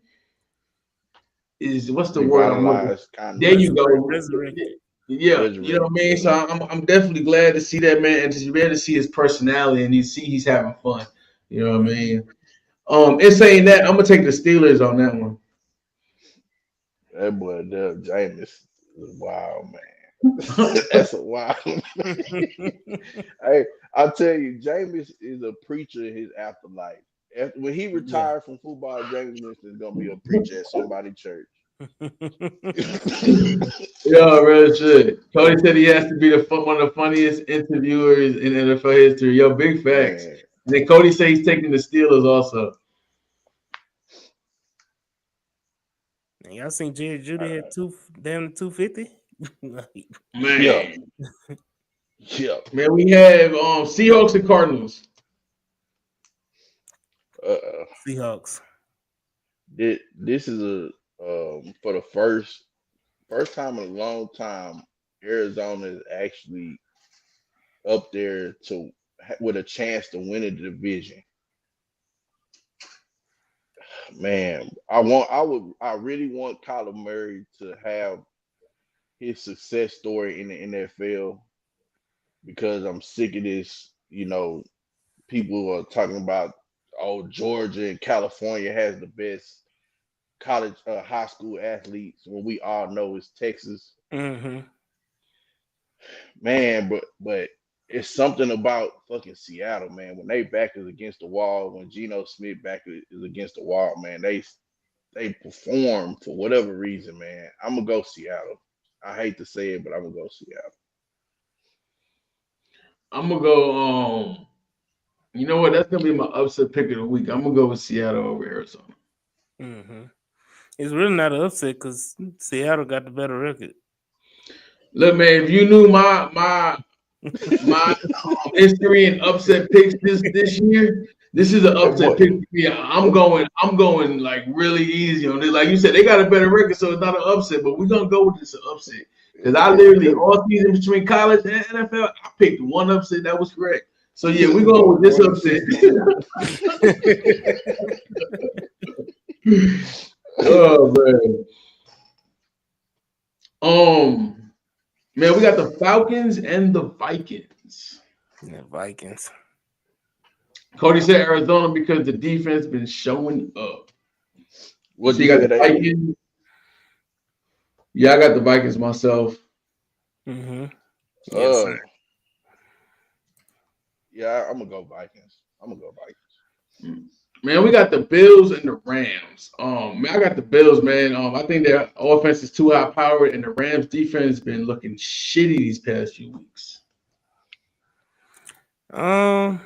is what's the word I'm looking? Revitalized, kind There of you go. Resurrected. Yeah, you know what I mean. So I'm definitely glad to see that, man, and to be able to see his personality and he's having fun. You know what I mean. In saying that, I'm gonna take the Steelers on that one. That boy, James, is wild, man. That's a wild. Hey, I'll tell you, James is a preacher in his afterlife. When he retired from football, James Winston is gonna be a preacher at somebody's church. Yeah, real shit. Cody said he has to be one of the funniest interviewers in NFL history. Yo, big facts. Man, And then Cody said he's taking the Steelers also. Y'all seen Jerry Judy had down to 250? Man, yeah. man, we have Seahawks and Cardinals. Seahawks. This is a for the first time in a long time, Arizona is actually up there with a chance to win a division. Man, I really want Kyler Murray to have his success story in the NFL because I'm sick of this. You know, people are talking about, oh, Georgia and California has the best college high school athletes when we all know it's Texas. Mm-hmm. Man, but it's something about fucking Seattle, man. When they back is against the wall, when Geno Smith back is against the wall, man, they perform for whatever reason, man. I'm gonna go Seattle. I hate to say it, but I'm gonna go Seattle. I'm gonna go. You know what? That's gonna be my upset pick of the week. I'm gonna go with Seattle over Arizona. Mm-hmm. It's really not an upset because Seattle got the better record. Look, man, if you knew my history and upset picks this year, this is an upset pick. Yeah, I'm going like really easy on this. Like you said, they got a better record, so it's not an upset. But we're gonna go with this upset because I literally all season between college and NFL, I picked one upset that was correct. So yeah, we're going with this upset. Oh man. Man, we got the Falcons and the Vikings. Yeah, Vikings. Cody said Arizona because the defense been showing up. What So you got the Vikings? Yeah, I got the Vikings myself. Mm-hmm. Yes, sir. Yeah, I'm gonna go Vikings. Man, we got the Bills and the Rams. Man, I got the Bills, man. I think their offense is too high powered, and the Rams defense has been looking shitty these past few weeks. I'm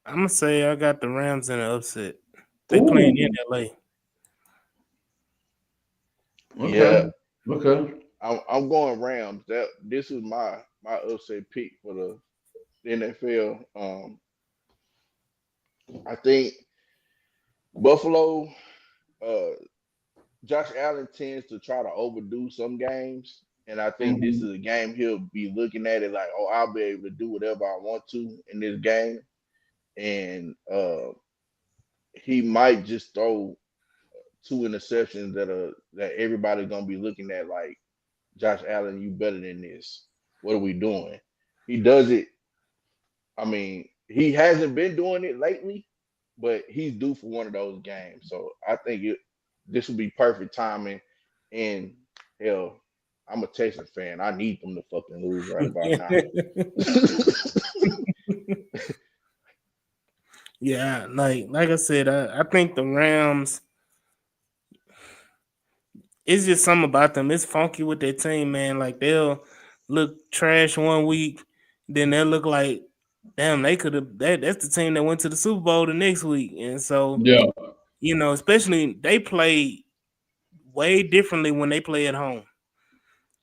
gonna say I got the Rams in the upset. They playing in LA. Okay. Yeah. Okay. I'm going Rams. This was my upset pick for the NFL. I think Buffalo, Josh Allen tends to try to overdo some games, and I think this is a game he'll be looking at it like, oh, I'll be able to do whatever I want to in this game, and he might just throw two interceptions that everybody's gonna be looking at like, Josh Allen, you better than this. What are we doing? He does it. I mean, he hasn't been doing it lately, but he's due for one of those games. So I think this would be perfect timing. And hell, I'm a Texas fan. I need them to fucking lose right about now. Yeah, like I said, I think the Rams. It's just something about them. It's funky with their team, man. Like they'll look trash one week, then they'll look like, damn, they could have. That's the team that went to the Super Bowl the next week, and so yeah, You know, especially they play way differently when they play at home.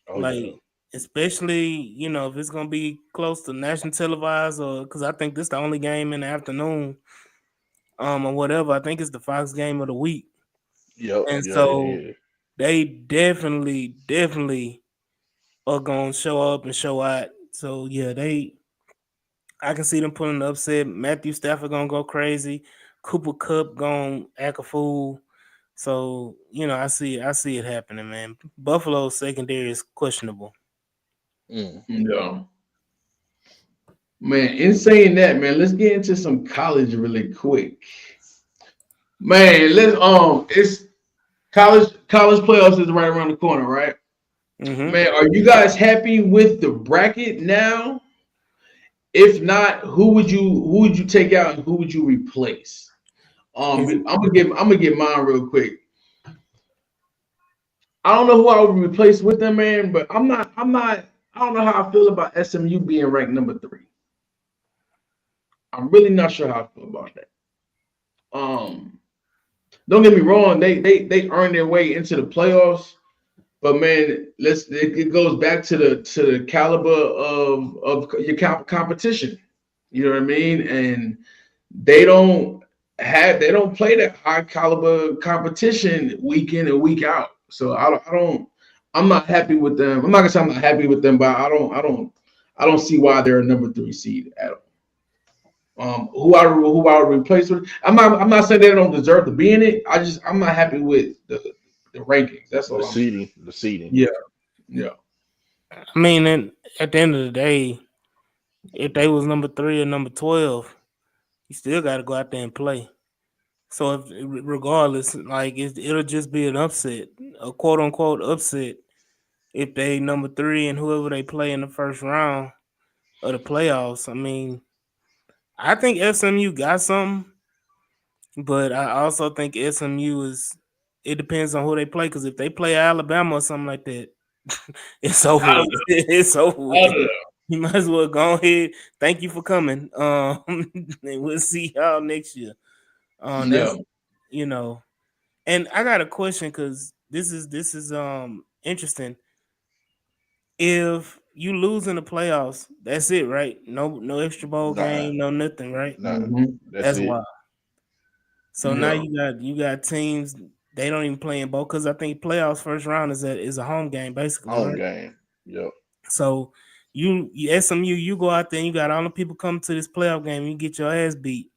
Oh yeah. Like, especially, you know, if it's gonna be close to national televised, or because I think this the only game in the afternoon, or whatever. I think it's the Fox game of the week, Yep. and Yeah, it so is. they definitely are gonna show up and show out. So yeah, I can see them pulling the upset. Matthew Stafford gonna go crazy. Cooper Cup gonna act a fool. So you know, I see it happening, man. Buffalo's secondary is questionable. Mm. Yeah. Man, in saying that, man, let's get into some college really quick. Man, it's college playoffs is right around the corner, right? Mm-hmm. Man, are you guys happy with the bracket now? If not, who would you take out and who would you replace? I'm gonna give mine real quick. I don't know who I would replace with them, man, but I don't know how I feel about SMU being ranked number 3. I'm really not sure how I feel about that. Um, don't get me wrong, they earned their way into the playoffs, but man, it goes back to the caliber of your competition. You know what I mean? And they don't they don't play that high caliber competition week in and week out. So I'm not happy with them. I'm not gonna say I'm not happy with them, but I don't see why they're a number 3 seed at all. Who I would replace with? I'm not saying they don't deserve to be in it. I'm not happy with the rankings. That's The all I'm saying. seating. The seating. Yeah, yeah. I mean, and at the end of the day, if they was number 3 or number 12, you still got to go out there and play. So if regardless, like it'll just be an upset, a quote unquote upset, if they number 3 and whoever they play in the first round of the playoffs. I mean, I think SMU got something, but I also think SMU is. It depends on who they play. Because if they play Alabama or something like that, it's over I with. don't know. It's over I with. don't You might as well go ahead. Thank you for coming. And we'll see y'all next year. That's know. you know. And I got a question because this is interesting. If you lose in the playoffs, that's it, right? No extra bowl Nah. game, no nothing, right? Yeah. Nah. That's That's it. why. So now Yeah. you got teams they don't even play in both because I think playoffs first round is a home game basically, Home right? game. Yep. So you SMU you go out there and you got all the people come to this playoff game and you get your ass beat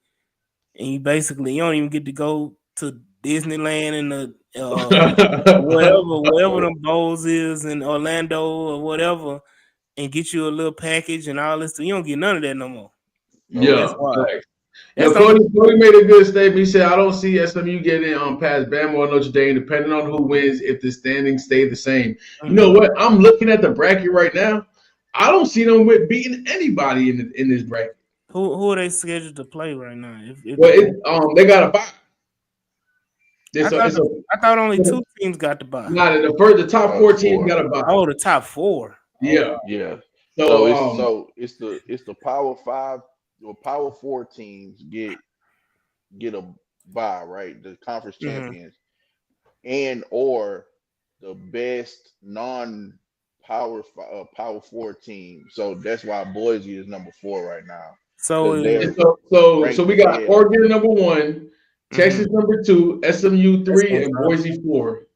and you don't even get to go to Disneyland and the wherever Nope. them bowls is in Orlando or whatever and get you a little package and all this. You don't get none of that no more. Nope. That's Yeah. why. Facts. That's Yo, the only. Cody made a good statement. He said, "I don't see SMU getting past Bama or Notre Dame, depending on who wins. If the standings stay the same, you know Mhm. what? I'm looking at the bracket right now. I don't see them with beating anybody in this bracket. Who are they scheduled to play right now? If Well, the they got a bye. I It's a, thought it's a I thought only 2 teams got the bye. not the top No, four it's teams 4. got a bye. Oh, the top 4. Oh Yeah. wow. Yeah. So So it's the Power 5 or Power 4 teams get a bye, right? The conference Mm-hmm. champions and or the best non Power 4 team. So that's why Boise is number 4 right now So because if, they're so ranked we got ahead of. Oregon number 1, mhm, Texas number 2, SMU that's 3, gonna and drop. Boise 4.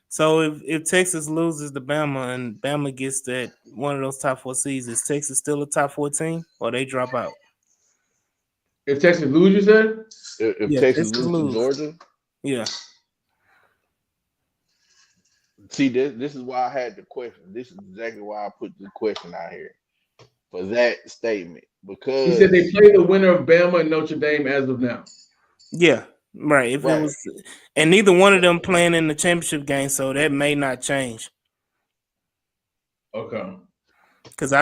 So if Texas loses to Bama and Bama gets that one of those top 4 seeds, is Texas still a top 4 team or they drop out? If Texas loses, you said? If Yeah, Texas Texas loses to lose. Georgia, Yeah. see this is why I had the question. This is exactly why I put the question out here for that statement He said they because play the winner of Bama and Notre Dame as of now. Yeah. Right. If it right, was and neither one of so them playing in the championship game, so that may not change. Okay. Because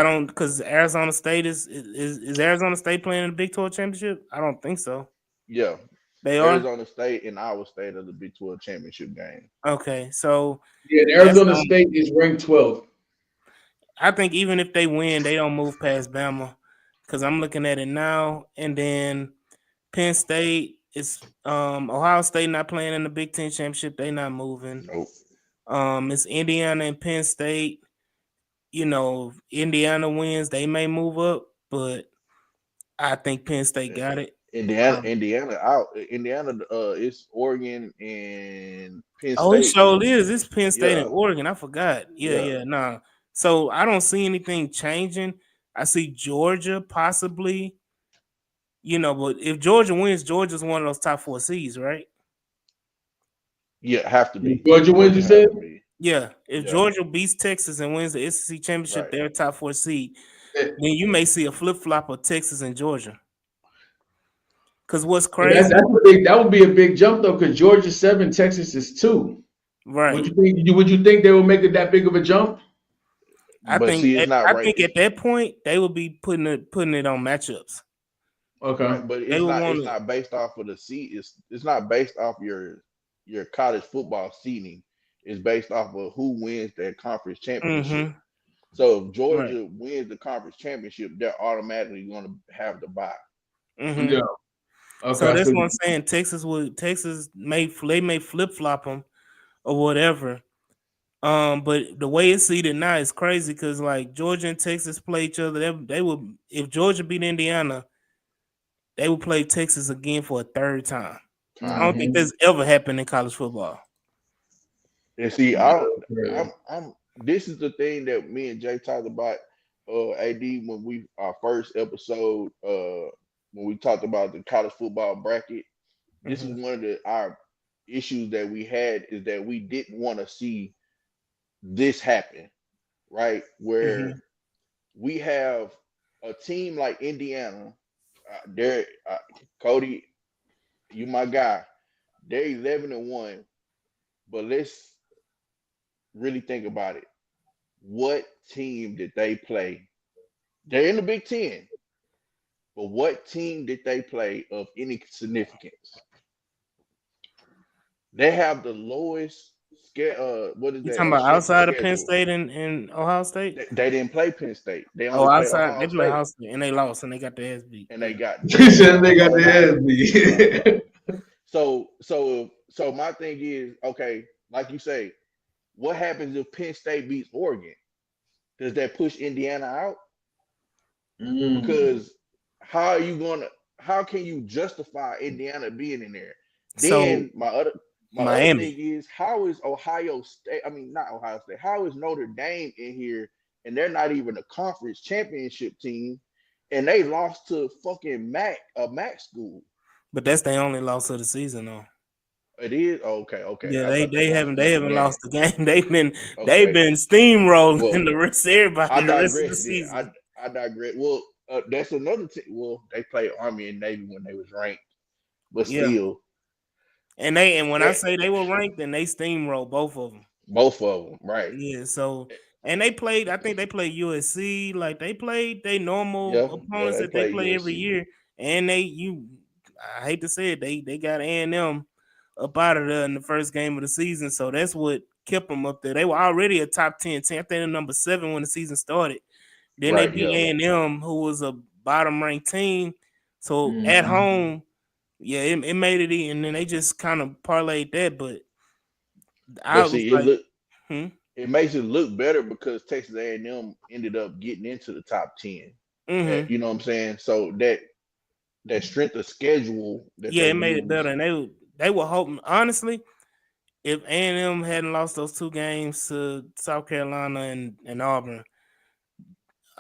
Arizona State is Arizona State playing in the Big 12 championship? I don't think so. yeah, They are? Arizona State and Iowa State are the Big 12 championship game. Okay. So Yeah, and that's Arizona State is ranked 12th. I think even if they win, they don't move past Bama. Because I'm looking at it now. And then Penn State, It's Ohio State not playing in the Big Ten championship. They not moving. Nope. It's Indiana and Penn State. You know, if Indiana wins, they may move up, but I think Penn State got it. Indiana out. Indiana it's Oregon and Penn Oh, it State. sure is. It's Penn State and Yeah. Oregon. I forgot. Yeah. Nah. So I don't see anything changing. I see Georgia possibly, but if Georgia wins, Georgia's one of those top 4 seeds, right? Yeah, have to be. Georgia wins, you have said? to be. Yeah. If Yeah. Georgia beats Texas and wins the SEC championship, Right. they're a top 4 seed. Yeah. Then you may see a flip flop of Texas and Georgia. Because what's And crazy, that would be a big jump though, because Georgia's 7, Texas is 2. right? Would you think they would make it that big of a jump? But see, it's not right. think at that point they would be putting it on matchups. Okay. Right, but it's not based off of the seed. It's not based off your college football seeding. It's based off of who wins that conference championship. Mhm. So if Georgia wins the conference championship, they're automatically going to have the bye. Mhm. Yeah. Okay. So that's what I'm saying. Texas may flip flop them or whatever. But the way it's seeded now is crazy because like Georgia and Texas play each other. They would, if Georgia beat Indiana, they would play Texas again for a third time. I don't think this ever happened in college football. And see, this is the thing that me and Jay talked about, AD, when our first episode, when we talked about the college football bracket. This is one of our issues that we had, is that we didn't want to see this happen, right? Where we have a team like Indiana, Cody, you my guy, they're 11-1, but let's really think about it. What team did they play? They're in the Big Ten, but what team did they play of any significance? They have the lowest what is You that? talking about outside of Penn schedule. State and Ohio State? They didn't play Penn State. They only played outside. Ohio They play State. Ohio State and they lost and they got their ass beat. And they got they got their ass beat. So my thing is, okay, like you say, what happens if Penn State beats Oregon? Does that push Indiana out? Because how can you justify Indiana being in there? Then my other thing is, how is Ohio State? I mean, not Ohio State. How is Notre Dame in here, and they're not even a conference championship team, and they lost to fucking a MAC school? But that's their only loss of the season, though. It is okay. Yeah, they haven't lost the game. They've been steamrolling in the rest of everybody the rest of the season. I digress. Well, that's another thing. Well, they played Army and Navy when they was ranked, but still. And when I say they were ranked, then they steamrolled both of them. Both of them, right? Yeah. So they played. I think they played USC. Like they played their normal opponents that they play every year. And I hate to say it, they got A&M up out of there in the first game of the season. So that's what kept them up there. They were already a top 10 team. I think they're number 7 when the season started. Then they beat A&M, who was a bottom ranked team. So at home, it made it in, and then they just kind of parlayed that. But it makes it look better because Texas A&M ended up getting into the top 10. You know what I'm saying? So that strength of schedule. It made it better, and they were hoping, honestly, if A&M hadn't lost those 2 games to South Carolina and Auburn,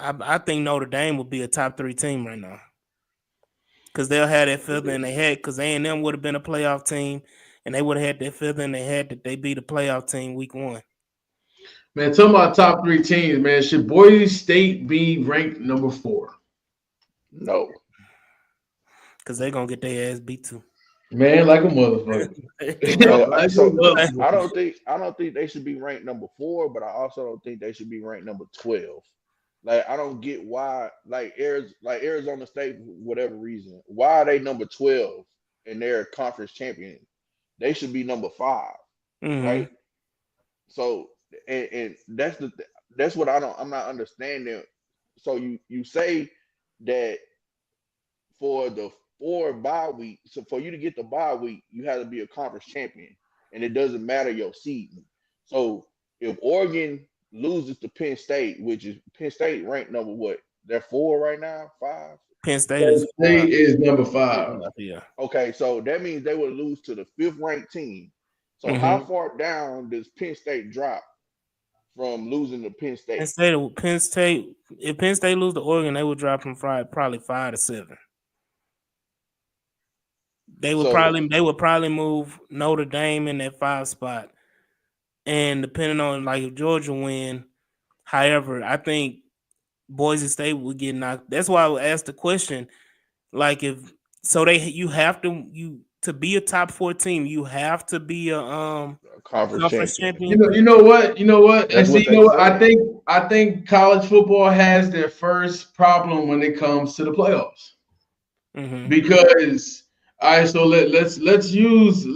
I think Notre Dame would be a top 3 team right now. Because they'll have that feeling they had, because A&M would have been a playoff team, and they would have had that feeling they had that they beat a playoff team week 1. Man, talking about top 3 teams, man, should Boise State be ranked number 4? No. Because they're going to get their ass beat too. Man, like a motherfucker. I don't think they should be ranked number 4, but I also don't think they should be ranked number 12. Like, I don't get why, like Arizona State, for whatever reason, why are they number 12 and they're a conference champion? They should be number 5, right? So, and that's what I'm not understanding. So you say that for the for bye week. So for you to get the bye week, you have to be a conference champion, and it doesn't matter your seeding. So if Oregon loses to Penn State, which is Penn State ranked number what? They're 4 right now, 5. Penn State Penn is State is number 5. yeah. Okay, so that means they would lose to the 5th ranked team. So how Mm-hmm. far down does Penn State drop from losing to Penn Penn State? State, if Penn State lose to Oregon, they would drop from probably 5 to 7. They would So probably move Notre Dame in that 5 spot, and depending on like if Georgia win, however, I think Boise State would get knocked. That's why I would ask the question, like if so to be a top 4 team, you have to be a conference conference champion. champion. You know what? And That's see, what you know they what? say. I think college football has their first problem when it comes to the playoffs. Mm-hmm. Because all right, so let's use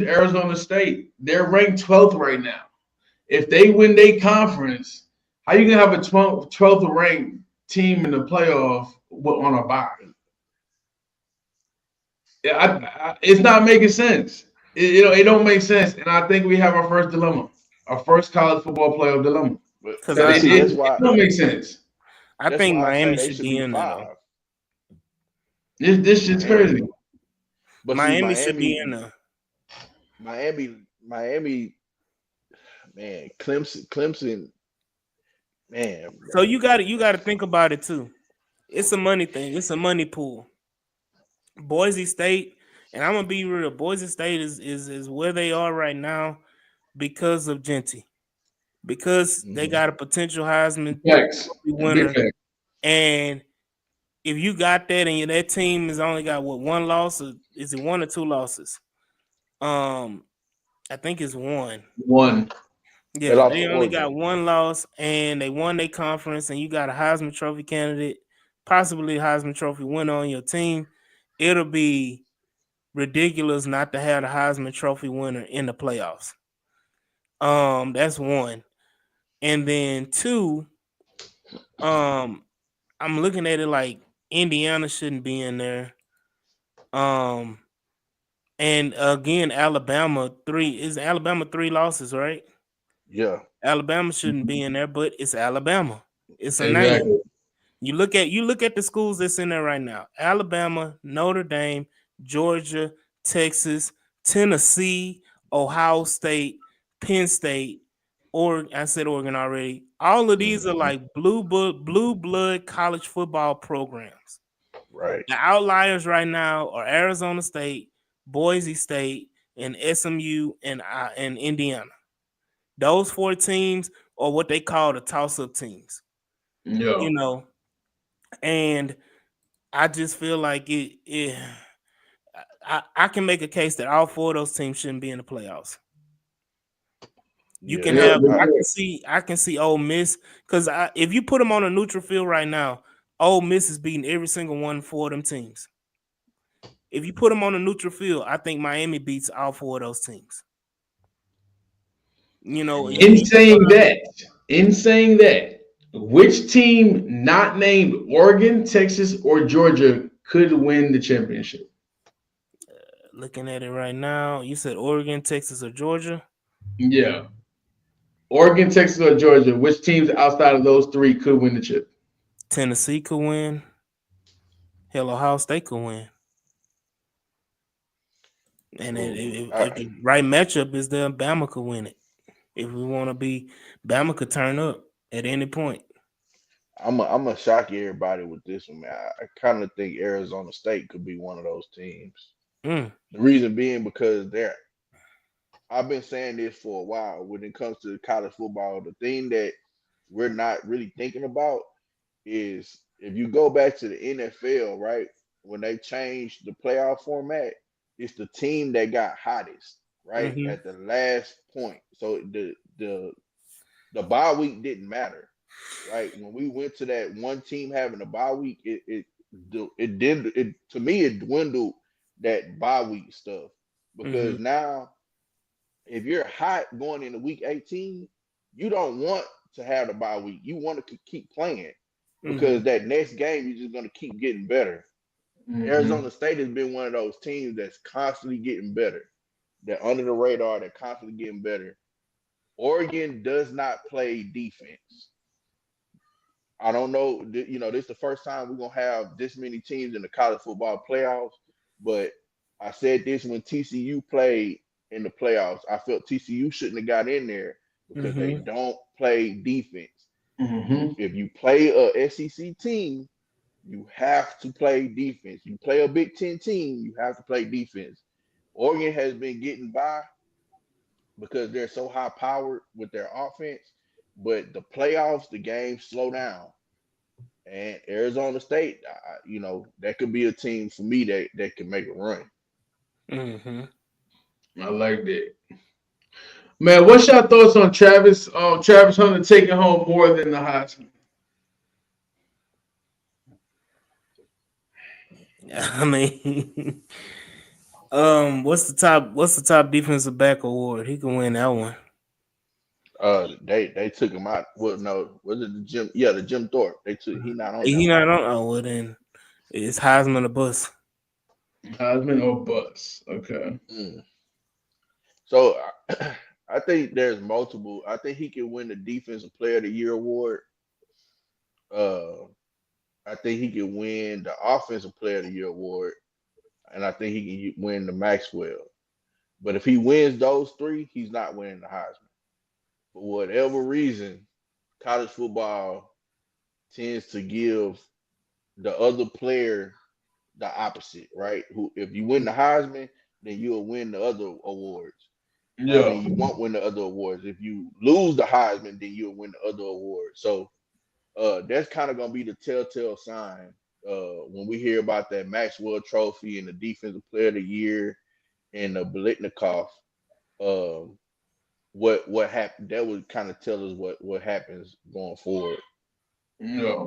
Arizona State. They're ranked 12th right now. If they win their conference, how you gonna have a 12th ranked team in the playoff on a bye? Yeah, it's not making sense. It don't make sense. And I think we have our first dilemma, our first college football playoff dilemma. But Because It, see, it, it don't make sense. I that's think why I say Miami they should should be be in there though. 5. This shit's Miami. crazy. But Miami see, should be in there. Miami, man, Clemson, man. So you got to think about it too. It's a money thing. It's a money pool. Boise State, and I'm gonna be real. Boise State is where they are right now because of Genty, because they got a potential Heisman Facts. Trophy Big winner, facts. and if you got that and that team has only got what, 1 loss, or is it 1 or 2 losses? I think it's 1. One. They Yeah, lost they to only got Oregon. 1 loss, and they won their conference, and you got a Heisman Trophy candidate, possibly a Heisman Trophy winner on your team. It'll be ridiculous not to have the Heisman Trophy winner in the playoffs. That's 1, and then 2. I'm looking at it like Indiana shouldn't be in there. And again, Alabama 3 losses, right? Yeah. Alabama shouldn't be in there, but it's Alabama. It's a name. Exactly. You look at the schools that's in there right now: Alabama, Notre Dame, Georgia, Texas, Tennessee, Ohio State, Penn State, Oregon. I said Oregon already. All of these are like blue blood college football programs. Right. The outliers right now are Arizona State, Boise State, and SMU and Indiana. Those 4 teams are what they call the toss-up teams. Yeah. And I just feel like I can make a case that all 4 of those teams shouldn't be in the playoffs. You can Yeah, have but- I can see Ole Miss, because if you put them on a neutral field right now, Ole Miss is beating every single 4 of them teams. If you put them on a neutral field, I think Miami beats all 4 of those teams. In saying that, which team not named Oregon, Texas, or Georgia could win the championship? Looking at it right now, you said Oregon, Texas, or Georgia? Yeah. Oregon, Texas, or Georgia, which teams outside of those 3 could win the chip? Tennessee could win. Hell, Ohio State could win. And if the right matchup is there, Bama could win it. If we want to be, Bama could turn up at any point. I'm gonna shock everybody with this one, man. I kind of think Arizona State could be one of those teams. The reason being because I've been saying this for a while. When it comes to college football, the thing that we're not really thinking about is if you go back to the NFL, right? When they changed the playoff format, it's the team that got hottest, right? Mhm. At the last point. So the bye week didn't matter, right? When we went to that one team having a bye week, it to me it dwindled that bye week stuff, because now if you're hot going into week 18, you don't want to have the bye week. You want to keep playing because that next game you're just going to keep getting better. Arizona State has been one of those teams that's constantly getting better. They're under the radar. They're constantly getting better. Oregon does not play defense. I don't know. You know, this is the first time we're gonna have this many teams in the college football playoffs. But I said this when TCU played in the playoffs. I felt TCU shouldn't have got in there because they don't play defense. If you play a SEC team, you have to play defense. You play a Big Ten team, you have to play defense. Oregon has been getting by because they're so high powered with their offense, but the playoffs, the games slow down. And Arizona State, you know, that could be a team for me that can make a run. I like that. Man, what's your thoughts on Travis Hunter taking home more than the Heisman? I mean, what's the top defensive back award? He can win that one. They took him out. Well, no, was it the Jim? Yeah, the Jim Thorpe. He not on. He not on. Oh, well then, it's Heisman or bust. Heisman or bust. Okay. So I think there's multiple. I think he can win the Defensive Player of the Year award. I think he can win the Offensive Player of the Year award, and I think he can win the Maxwell. But if he wins those three, he's not winning the Heisman. For whatever reason, college football tends to give the other player the opposite, right? Who, if you win the Heisman, then you'll win the other awards. Yeah. I mean, you won't win the other awards. If you lose the Heisman, then you'll win the other awards. So that's kind of gonna be the telltale sign when we hear about that Maxwell Trophy and the Defensive Player of the Year and the Biletnikoff. What happened? That would kind of tell us what happens going forward. Yeah.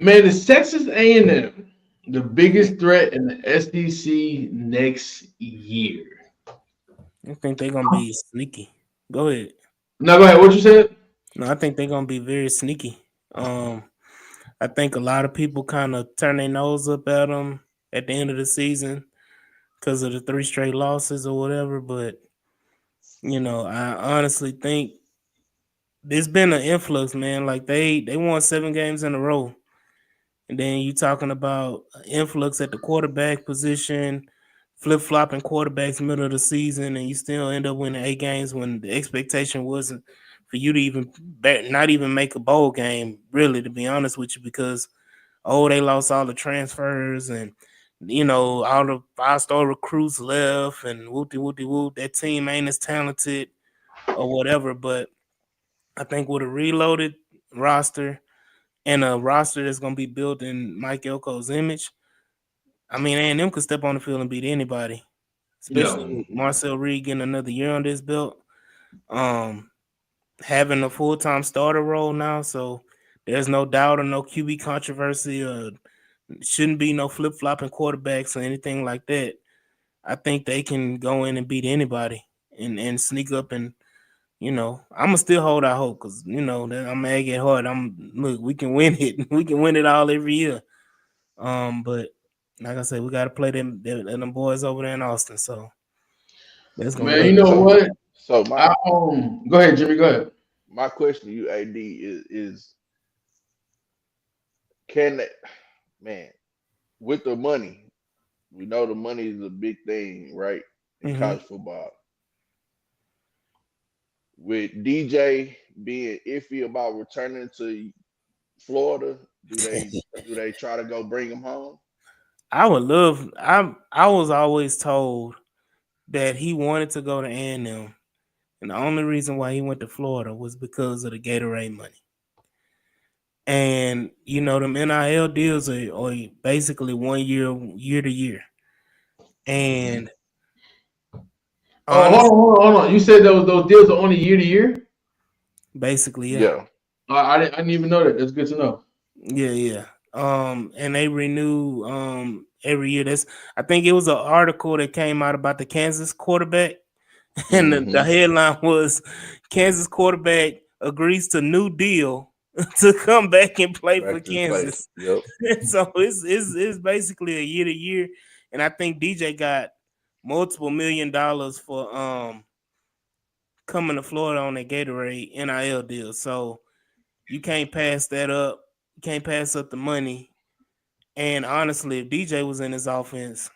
Man, is Texas A&M the biggest threat in the SEC next year? I think they're gonna be sneaky. Go ahead. No, go ahead. What you said? No, I think they're gonna be very sneaky. I think a lot of people kind of turn their nose up at them at the end of the season because of the 3 straight losses or whatever. But you know, I honestly think there's been an influx, man. Like they won 7 games in a row, and then you talking about influx at the quarterback position, flip-flopping quarterbacks middle of the season, and you still end up winning 8 games when the expectation wasn't for you to even not even make a bowl game, really, to be honest with you, because they lost all the transfers and you know all the 5-star recruits left and whoop that team ain't as talented or whatever. But I think with a reloaded roster and a roster that's going to be built in Mike Elko's image, I mean, A&M could step on the field and beat anybody, especially with Marcel Reed getting another year on this belt, having a full-time starter role now. So there's no doubt or no QB controversy or shouldn't be no flip-flopping quarterbacks or anything like that. I think they can go in and beat anybody and sneak up and, you know, I'm gonna still hold out hope because you know I'm gonna get hard. Look, we can win it. We can win it all every year. But like I said, we gotta play them boys over there in Austin. So that's gonna Man, you know what? So go ahead, Jimmy. Go ahead. My question to you, AD, is can that, man, with the money, we know the money is a big thing, right? In college football. With DJ being iffy about returning to Florida, do they try to go bring him home? I would love. I was always told that he wanted to go to A&M, and the only reason why he went to Florida was because of the Gatorade money. And you know them NIL deals are basically 1 year to year. And hold on. You said those deals are only year to year? Basically, yeah. I didn't even know that. That's good to know. Yeah. And they renew every year. I think it was an article that came out about the Kansas quarterback, and the headline was Kansas quarterback agrees to new deal to come back and play for Back to play. Kansas. Yep. So it's basically a year to year, and I think DJ got multiple $1 million for coming to Florida on that Gatorade NIL deal. So you can't pass that up. You can't pass up the money. And honestly, if DJ was in his offense,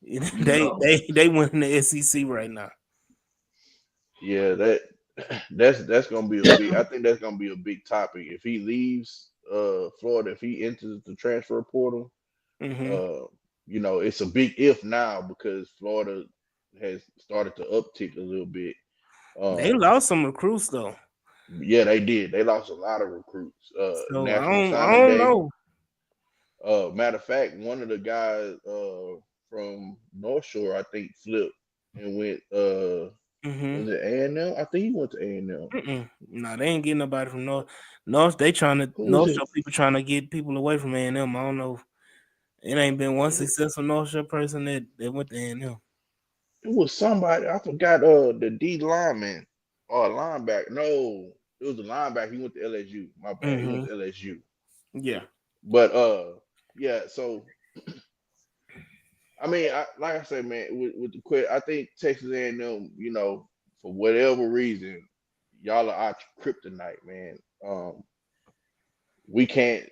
they win the SEC right now. Yeah, that's gonna be a big. I think that's gonna be a big topic if he leaves Florida. If he enters the transfer portal, you know, it's a big if now because Florida has started to uptick a little bit. They lost some recruits though. Yeah, they did. They lost a lot of recruits. So National I Signing don't Day. know. Matter of fact, one of the guys from North Shore, I think, flipped and went. Was it A&M? I think he went to A&M. No, they ain't getting nobody from North. North, they trying to North Shore people trying to get people away from A&M. I don't know. It ain't been one successful North Shore person that went to A&M. It was somebody. I forgot. The D lineman or linebacker. No, it was a linebacker. He went to LSU. My bad. He went to LSU. Yeah. But yeah. So I mean, like I said, man, with the quit, I think Texas A&M, you know, for whatever reason, y'all are our kryptonite, man. We can't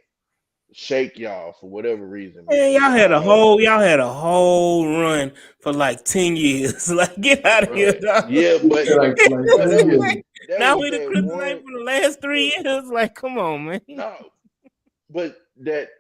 shake y'all for whatever reason, man. Y'all had a whole run for like 10 years. Like, get out of here, dog. Yeah, but like now we the kryptonite for the last 3 years. Like, come on, man. No, but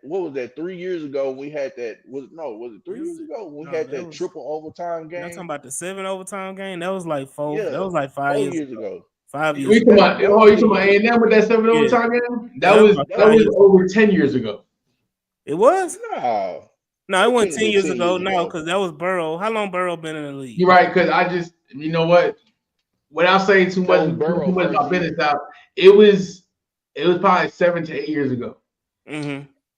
what was that? 3 years ago we had that. Was it 3 years ago when we had that triple overtime game? I'm talking about the 7 overtime game. That was like 4. Yeah, that was like 5 years ago. 5 years. You talking about A&M with that 7 overtime game? That was over 10 years ago. It was? No, it wasn't 10 years ago. No, because that was Burrow. How long Burrow been in the league? You're right, because you know what? Without saying too much about business out, it was probably 7 to 8 years ago.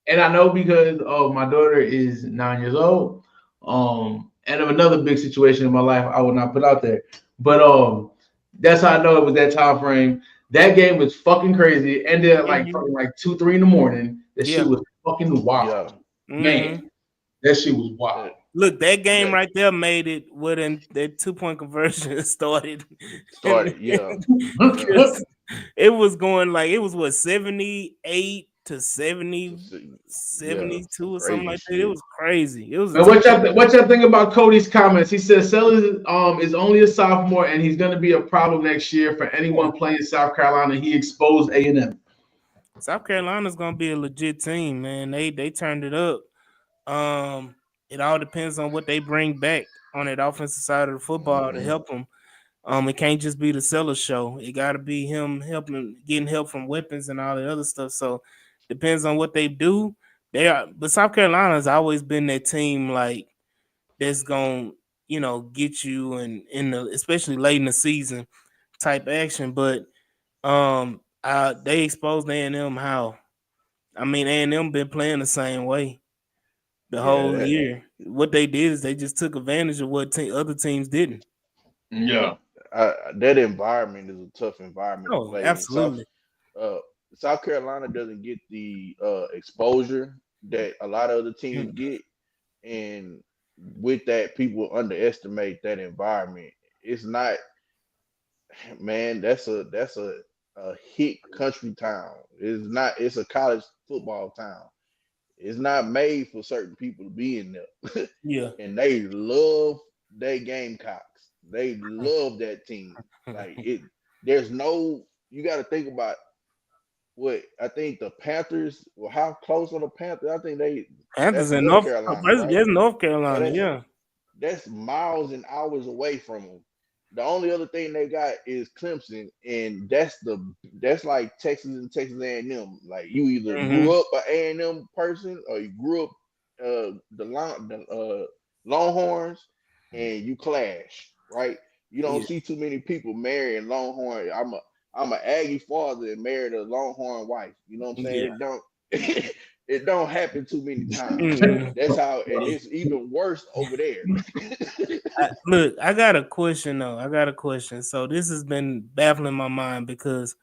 And I know because my daughter is 9 years old, and of another big situation in my life I will not put out there. But that's how I know it was that time frame. That game was fucking crazy. It ended at like 2, 3 in the morning. That shit was fucking wild. Man, that shit was wild. Look, that game right there made it when that 2-point conversion started. Yeah. It was going like it was what 78 to 70, 72 or something like that. It was crazy. It was. What y'all think about Cody's comments? He says Sellers is only a sophomore and he's going to be a problem next year for anyone playing South Carolina. He exposed A&M. South Carolina's going to be a legit team, man. They turned it up. It all depends on what they bring back on that offensive side of the football to help them. It can't just be the Sellers show. It got to be him getting help from weapons and all the other stuff. So depends on what they do. But South Carolina's always been that team like that's gonna, get you in the especially late in the season type action. But they exposed A&M how. I mean, A&M been playing the same way the whole year. What they did is they just took advantage of what other teams didn't. Yeah. That environment is a tough environment to play. Absolutely. South Carolina doesn't get the exposure that a lot of other teams get, and with that, people underestimate that environment. It's not, man. That's a hick country town. It's not. It's a college football town. It's not made for certain people to be in there. Yeah, and they love their Gamecocks. They love that team. Like there's no. You got to think about what I think the Panthers. Well, how close are the Panthers? I think Panthers in North Carolina. Right? That's North Carolina. Yeah, that's miles and hours away from them. The only other thing they got is Clemson, and that's like Texas and Texas A&M. Like you either grew up an A&M person or you grew up the Longhorns, and you clash, right? You don't see too many people marrying Longhorn. I'm an Aggie father and married a Longhorn wife. You know what I'm saying? Yeah. It don't happen too many times. That's how, and it's even worse over there. I got a question though. So this has been baffling my mind because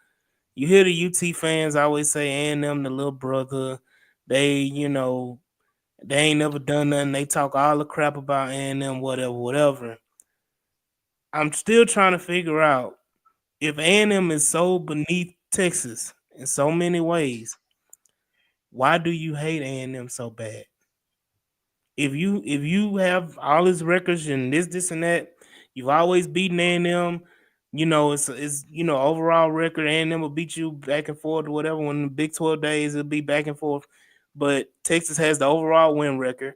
You hear the UT fans always say A&M the little brother. They, they ain't never done nothing. They talk all the crap about A&M, whatever. I'm still trying to figure out if A&M is so beneath Texas in so many ways, why do you hate A&M so bad? If you have all his records and this and that, you've always beaten A&M. It's overall record. A&M will beat you back and forth or whatever. When the Big 12 days, it'll be back and forth. But Texas has the overall win record.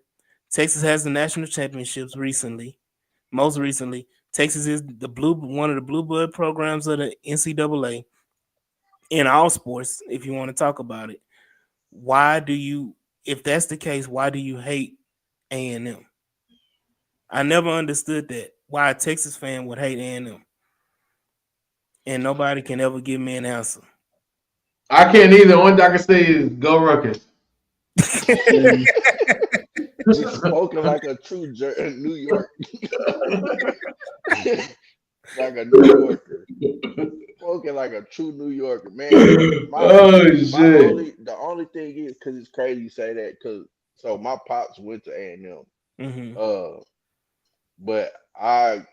Texas has the national championships most recently. Texas is one of the blue blood programs of the NCAA in all sports. If you want to talk about it, if that's the case, why do you hate A&M? I never understood that. Why a Texas fan would hate A&M, and nobody can ever give me an answer. I can't either. Only thing I can say is go Ruckus. Just spoken like a true New York, like a New Yorker. Spoken like a true New Yorker, man. Shit. The only thing is, because it's crazy you say that, because so my pops went to A&M, Mm-hmm. but I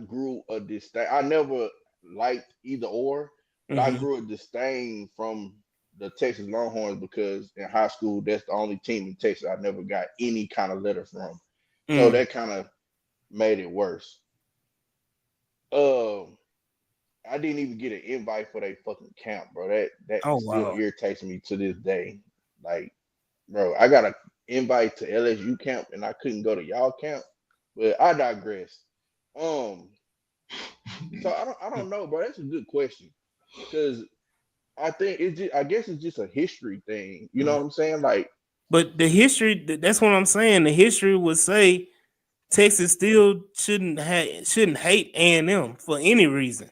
grew a disdain. I never liked either or, but I Mm-hmm. grew a disdain from the Texas Longhorns because in high school that's the only team in Texas I never got any kind of letter from. So that kind of made it worse. I didn't even get an invite for their fucking camp, bro. That Oh still wow. irritates me to this day. Like, bro, I got an invite to LSU camp and I couldn't go to y'all camp. But I digress. So I don't know, bro. That's a good question because I think I guess it's just a history thing. You know what I'm saying? Like, But the history, that's what I'm saying. The history would say Texas still shouldn't hate A&M for any reason.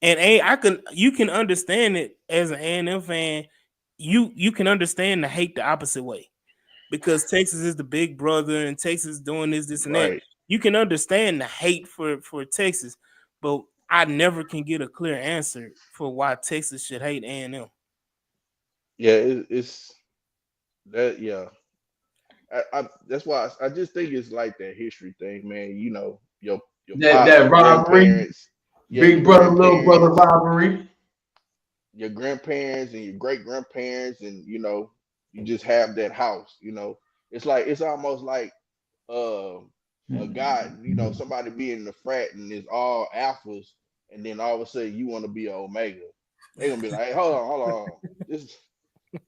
And you can understand it as an A&M fan. You can understand the hate the opposite way because Texas is the big brother and Texas doing this and that. right? You can understand the hate for Texas, but I never can get a clear answer for why Texas should hate A&M. Yeah, it's that. Yeah, that's why I just think it's like that history thing, man. You know, your pops, That your rivalry, grandparents, yeah, big brother, little brother rivalry. your grandparents and your great grandparents, and you just have that house. It's almost like uh, a guy, somebody being in the frat and it's all alphas, and then all of a sudden you want to be an omega. They're gonna be like, hey, hold on. This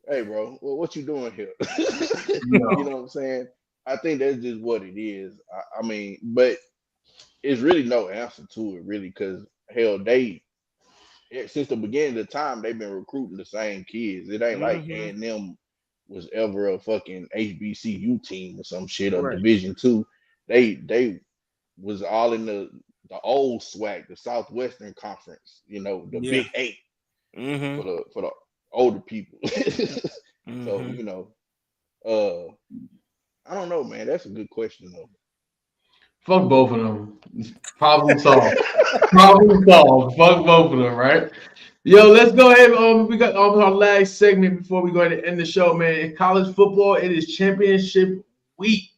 Hey bro, what you doing here? You No. know what I'm saying? I think that's just what it is. I mean, but it's really no answer to it, really, because hell, since the beginning of the time they've been recruiting the same kids. It ain't like Mm-hmm. A&M was ever a fucking HBCU team or some shit or Right. Division 2. They was all in the old SWAC, the Southwestern Conference. The Yeah. Big Eight Mm-hmm. for the older people. So Mm-hmm. I don't know, man. That's a good question though. Fuck both of them. Problem solved. Problem solved. Fuck both of them, right? Yo, let's go ahead. We got our last segment before we go ahead and end the show, man. In college football, it is championship week.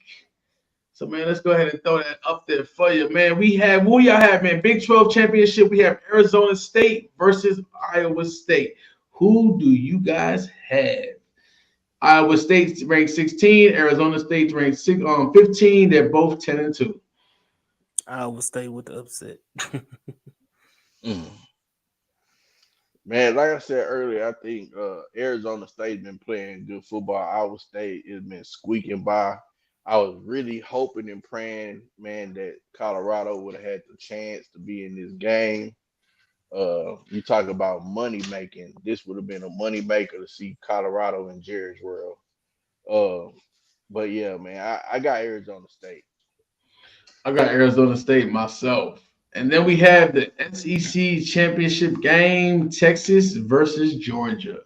So, man, let's go ahead and throw that up there for you, man. Who y'all have, man? Big 12 championship. We have Arizona State versus Iowa State. Who do you guys have? Iowa State's ranked 16. Arizona State's ranked 15. They're both 10-2. I will stay with the upset. Mm. Man, like I said earlier, I think Arizona State been playing good football. Iowa State has been squeaking by. I was really hoping and praying, man, that Colorado would have had the chance to be in this game. You talk about money making. This would have been a money maker to see Colorado in Jerry's world. Uh, but yeah, man, I got Arizona State. I got Arizona State myself. And then we have the SEC championship game, Texas versus Georgia.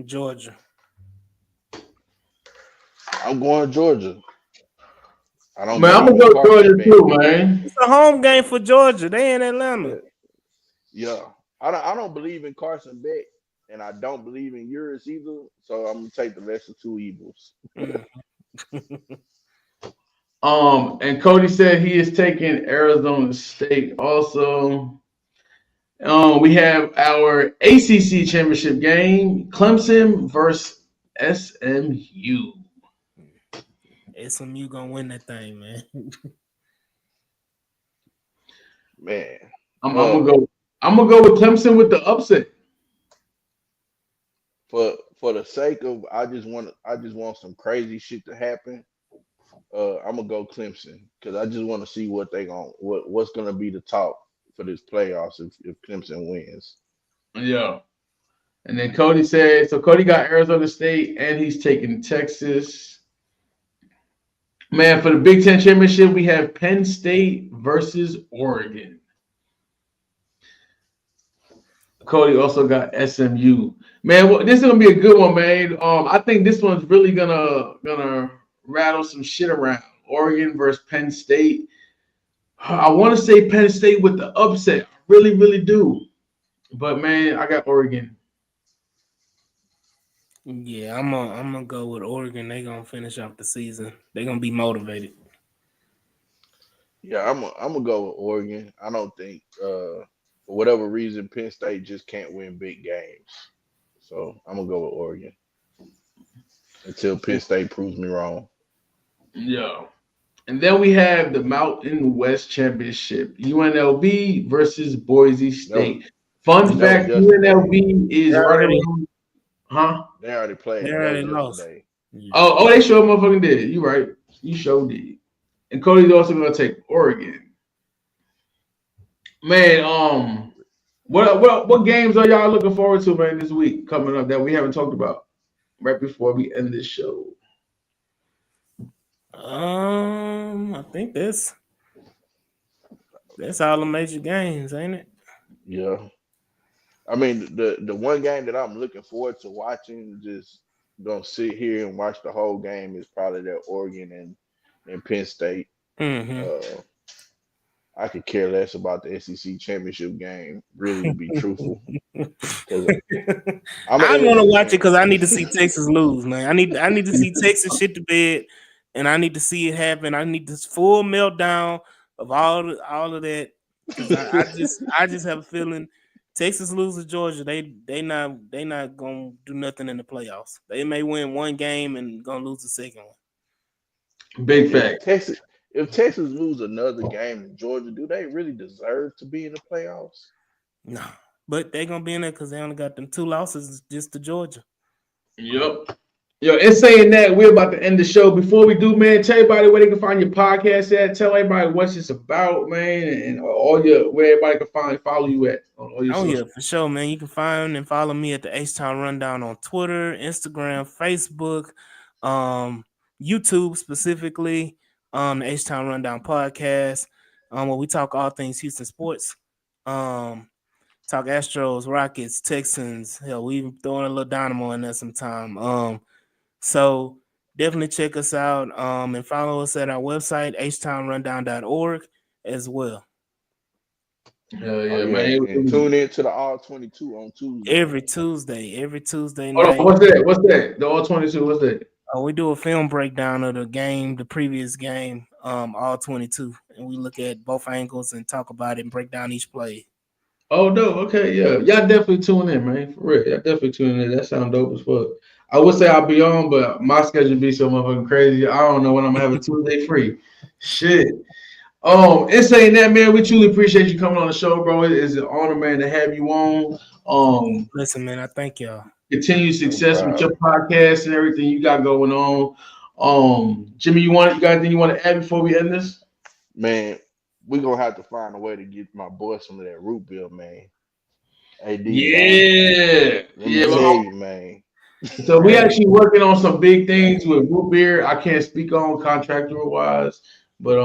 Georgia. I'm going Georgia. I don't Man, got I'm no gonna go McCarthy Georgia too, fan. man. It's a home game for Georgia. They in Atlanta. Yeah. Yeah, I don't believe in Carson Beck, and I don't believe in yours either. So I'm gonna take the lesser two evils. Mm. And Cody said he is taking Arizona State also. We have our ACC championship game, Clemson versus SMU. SMU gonna win that thing, man. Man, I'm uh, gonna go. I'm gonna go with Clemson with the upset. for the sake of I just want some crazy shit to happen. I'm gonna go Clemson because I just want to see what's gonna be the talk for this playoffs if Clemson wins. Yeah. And then Cody said, so Cody got Arizona State and he's taking Texas. Man, for the Big Ten championship, we have Penn State versus Oregon. Cody also got SMU. Man, well, this is gonna be a good one, man. I think this one's really gonna rattle some shit around. Oregon versus Penn State. I want to say Penn State with the upset. I really, really do. But man, I got Oregon. Yeah, I'm gonna go with Oregon. They gonna finish off the season. They gonna be motivated. Yeah, I'm gonna go with Oregon. I don't think for whatever reason Penn State just can't win big games. So I'm gonna go with Oregon until Penn State proves me wrong. Yeah. And then we have the Mountain West Championship, UNLV versus Boise That was State. Fun that was fact, yesterday. UNLV is They right already, around, huh? They already they played. That already was lost. yesterday. Yeah. Oh, they sure motherfucking did. You right. You sure did. And Cody's also gonna take Oregon. Man, what games are y'all looking forward to, man, this week coming up that we haven't talked about right before we end this show? I think that's all the major games, ain't it? Yeah. I mean the one game that I'm looking forward to watching, just gonna sit here and watch the whole game is probably that Oregon and Penn State. Mm-hmm. Uh I could care less about the SEC championship game, really, to be truthful, because I'm an I want to LSU watch it because fan. I need to see Texas lose, man. I need to see Texas shit to bed, and I need to see it happen. I need this full meltdown of all of that because I just have a feeling Texas loses Georgia. They not gonna do nothing in the playoffs. They may win one game and gonna lose the second Man, Big fact. if Texas lose another game to Georgia, do they really deserve to be in the playoffs? one. No, but they gonna be in there because they only got them 2 losses just to Georgia. Yep. Yo, in saying that, we're about to end the show. Before we do, man, tell everybody where they can find your podcast at. Tell everybody what it's about, man, and all your where everybody can follow you at on all your Oh yeah, social. for sure, man. You can find and follow me at the H-Town Rundown on Twitter, Instagram, Facebook, YouTube specifically, the H-Town Rundown podcast, where we talk all things Houston sports. Talk Astros, Rockets, Texans. Hell, we even throwing a little dynamo in there sometime. So definitely check us out and follow us at our website, htownrundown.org as well. Hell Oh yeah, yeah, man. and tune in to the All 22 on Tuesday. Every Tuesday Hold on, night. what's that? What's that? The all 22. What's that? We do a film breakdown of the game, the previous game, all 22, and we look at both angles and talk about it and break down each play. Oh no, okay, yeah. Y'all definitely tune in, man. For real. Y'all definitely tune in. That sound dope as fuck. I would say I'll be on, but my schedule be so motherfucking crazy. I don't know when I'm gonna have a Tuesday free. Shit. In saying that, man, we truly appreciate you coming on the show, bro. It is an honor, man, to have you on. Listen, man, I thank y'all. Continued No success with your problem. podcast and everything you got going on. Jimmy, you got anything you want to add before we end this? Man, we gonna have to find a way to get my boy some of that root beer, man. Hey D, dog. Yeah. Let me Yeah, tell you, man. so we actually working on some big things with root beer. I can't speak on contractual wise, but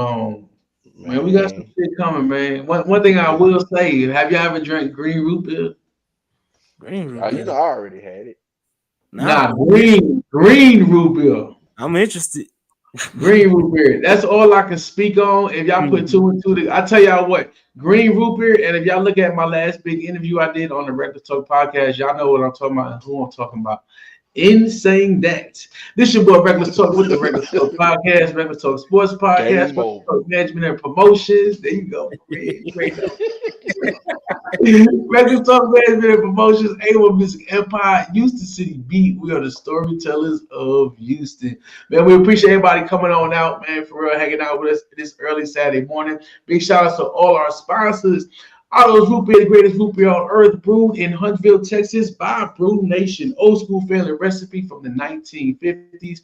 man, we got some Man, shit coming, man. One thing I will say, have you ever drank green root beer? Green root you know beer. I already had it. Nah, Nah, green root beer. I'm interested. Green root beer. That's all I can speak on. If y'all put two and two, I tell y'all what, green root beer. And if y'all look at my last big interview I did on the Reckless Talk podcast, y'all know what I'm talking about and who I'm talking about. In saying that, this your boy Reckless Talk with the Reckless Talk podcast, Reckless Talk Sports podcast, Game over. Talk Management and Promotions. There you go. Great. Reckless Talk Management and Promotions, A1 Music Empire, Houston City Beat. We are the storytellers of Houston. Man, we appreciate everybody coming on out, man, for real, hanging out with us this early Saturday morning. Big shout outs to all our sponsors. Otto's Root Beer, the greatest root beer on earth, brewed in Huntsville, Texas by Brew Nation. Old school family recipe from the 1950s.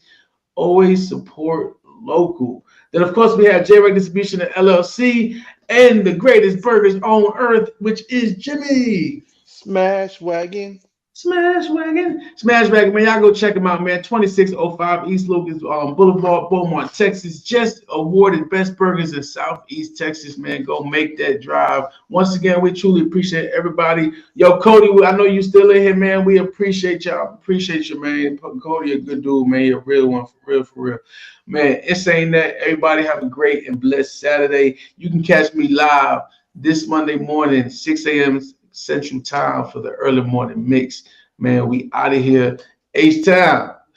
Always support local. Then, of course, we have J-Reg Distribution and LLC and the greatest burgers on earth, which is Jimmy. Smash Wagon. Smash Wagon, man. Y'all go check them out, man. 2605 East Lucas Boulevard, Beaumont, Texas. Just awarded best burgers in Southeast Texas, man. Go make that drive. Once again, we truly appreciate everybody. Yo, Cody, I know you still in here, man. We appreciate y'all. Appreciate you, man. Cody, a good dude, man. You're a real one, for real. Man, it's saying that everybody have a great and blessed Saturday. You can catch me live this Monday morning, 6 a.m. Central Time for the early morning mix. Man, we out of here. H-Town.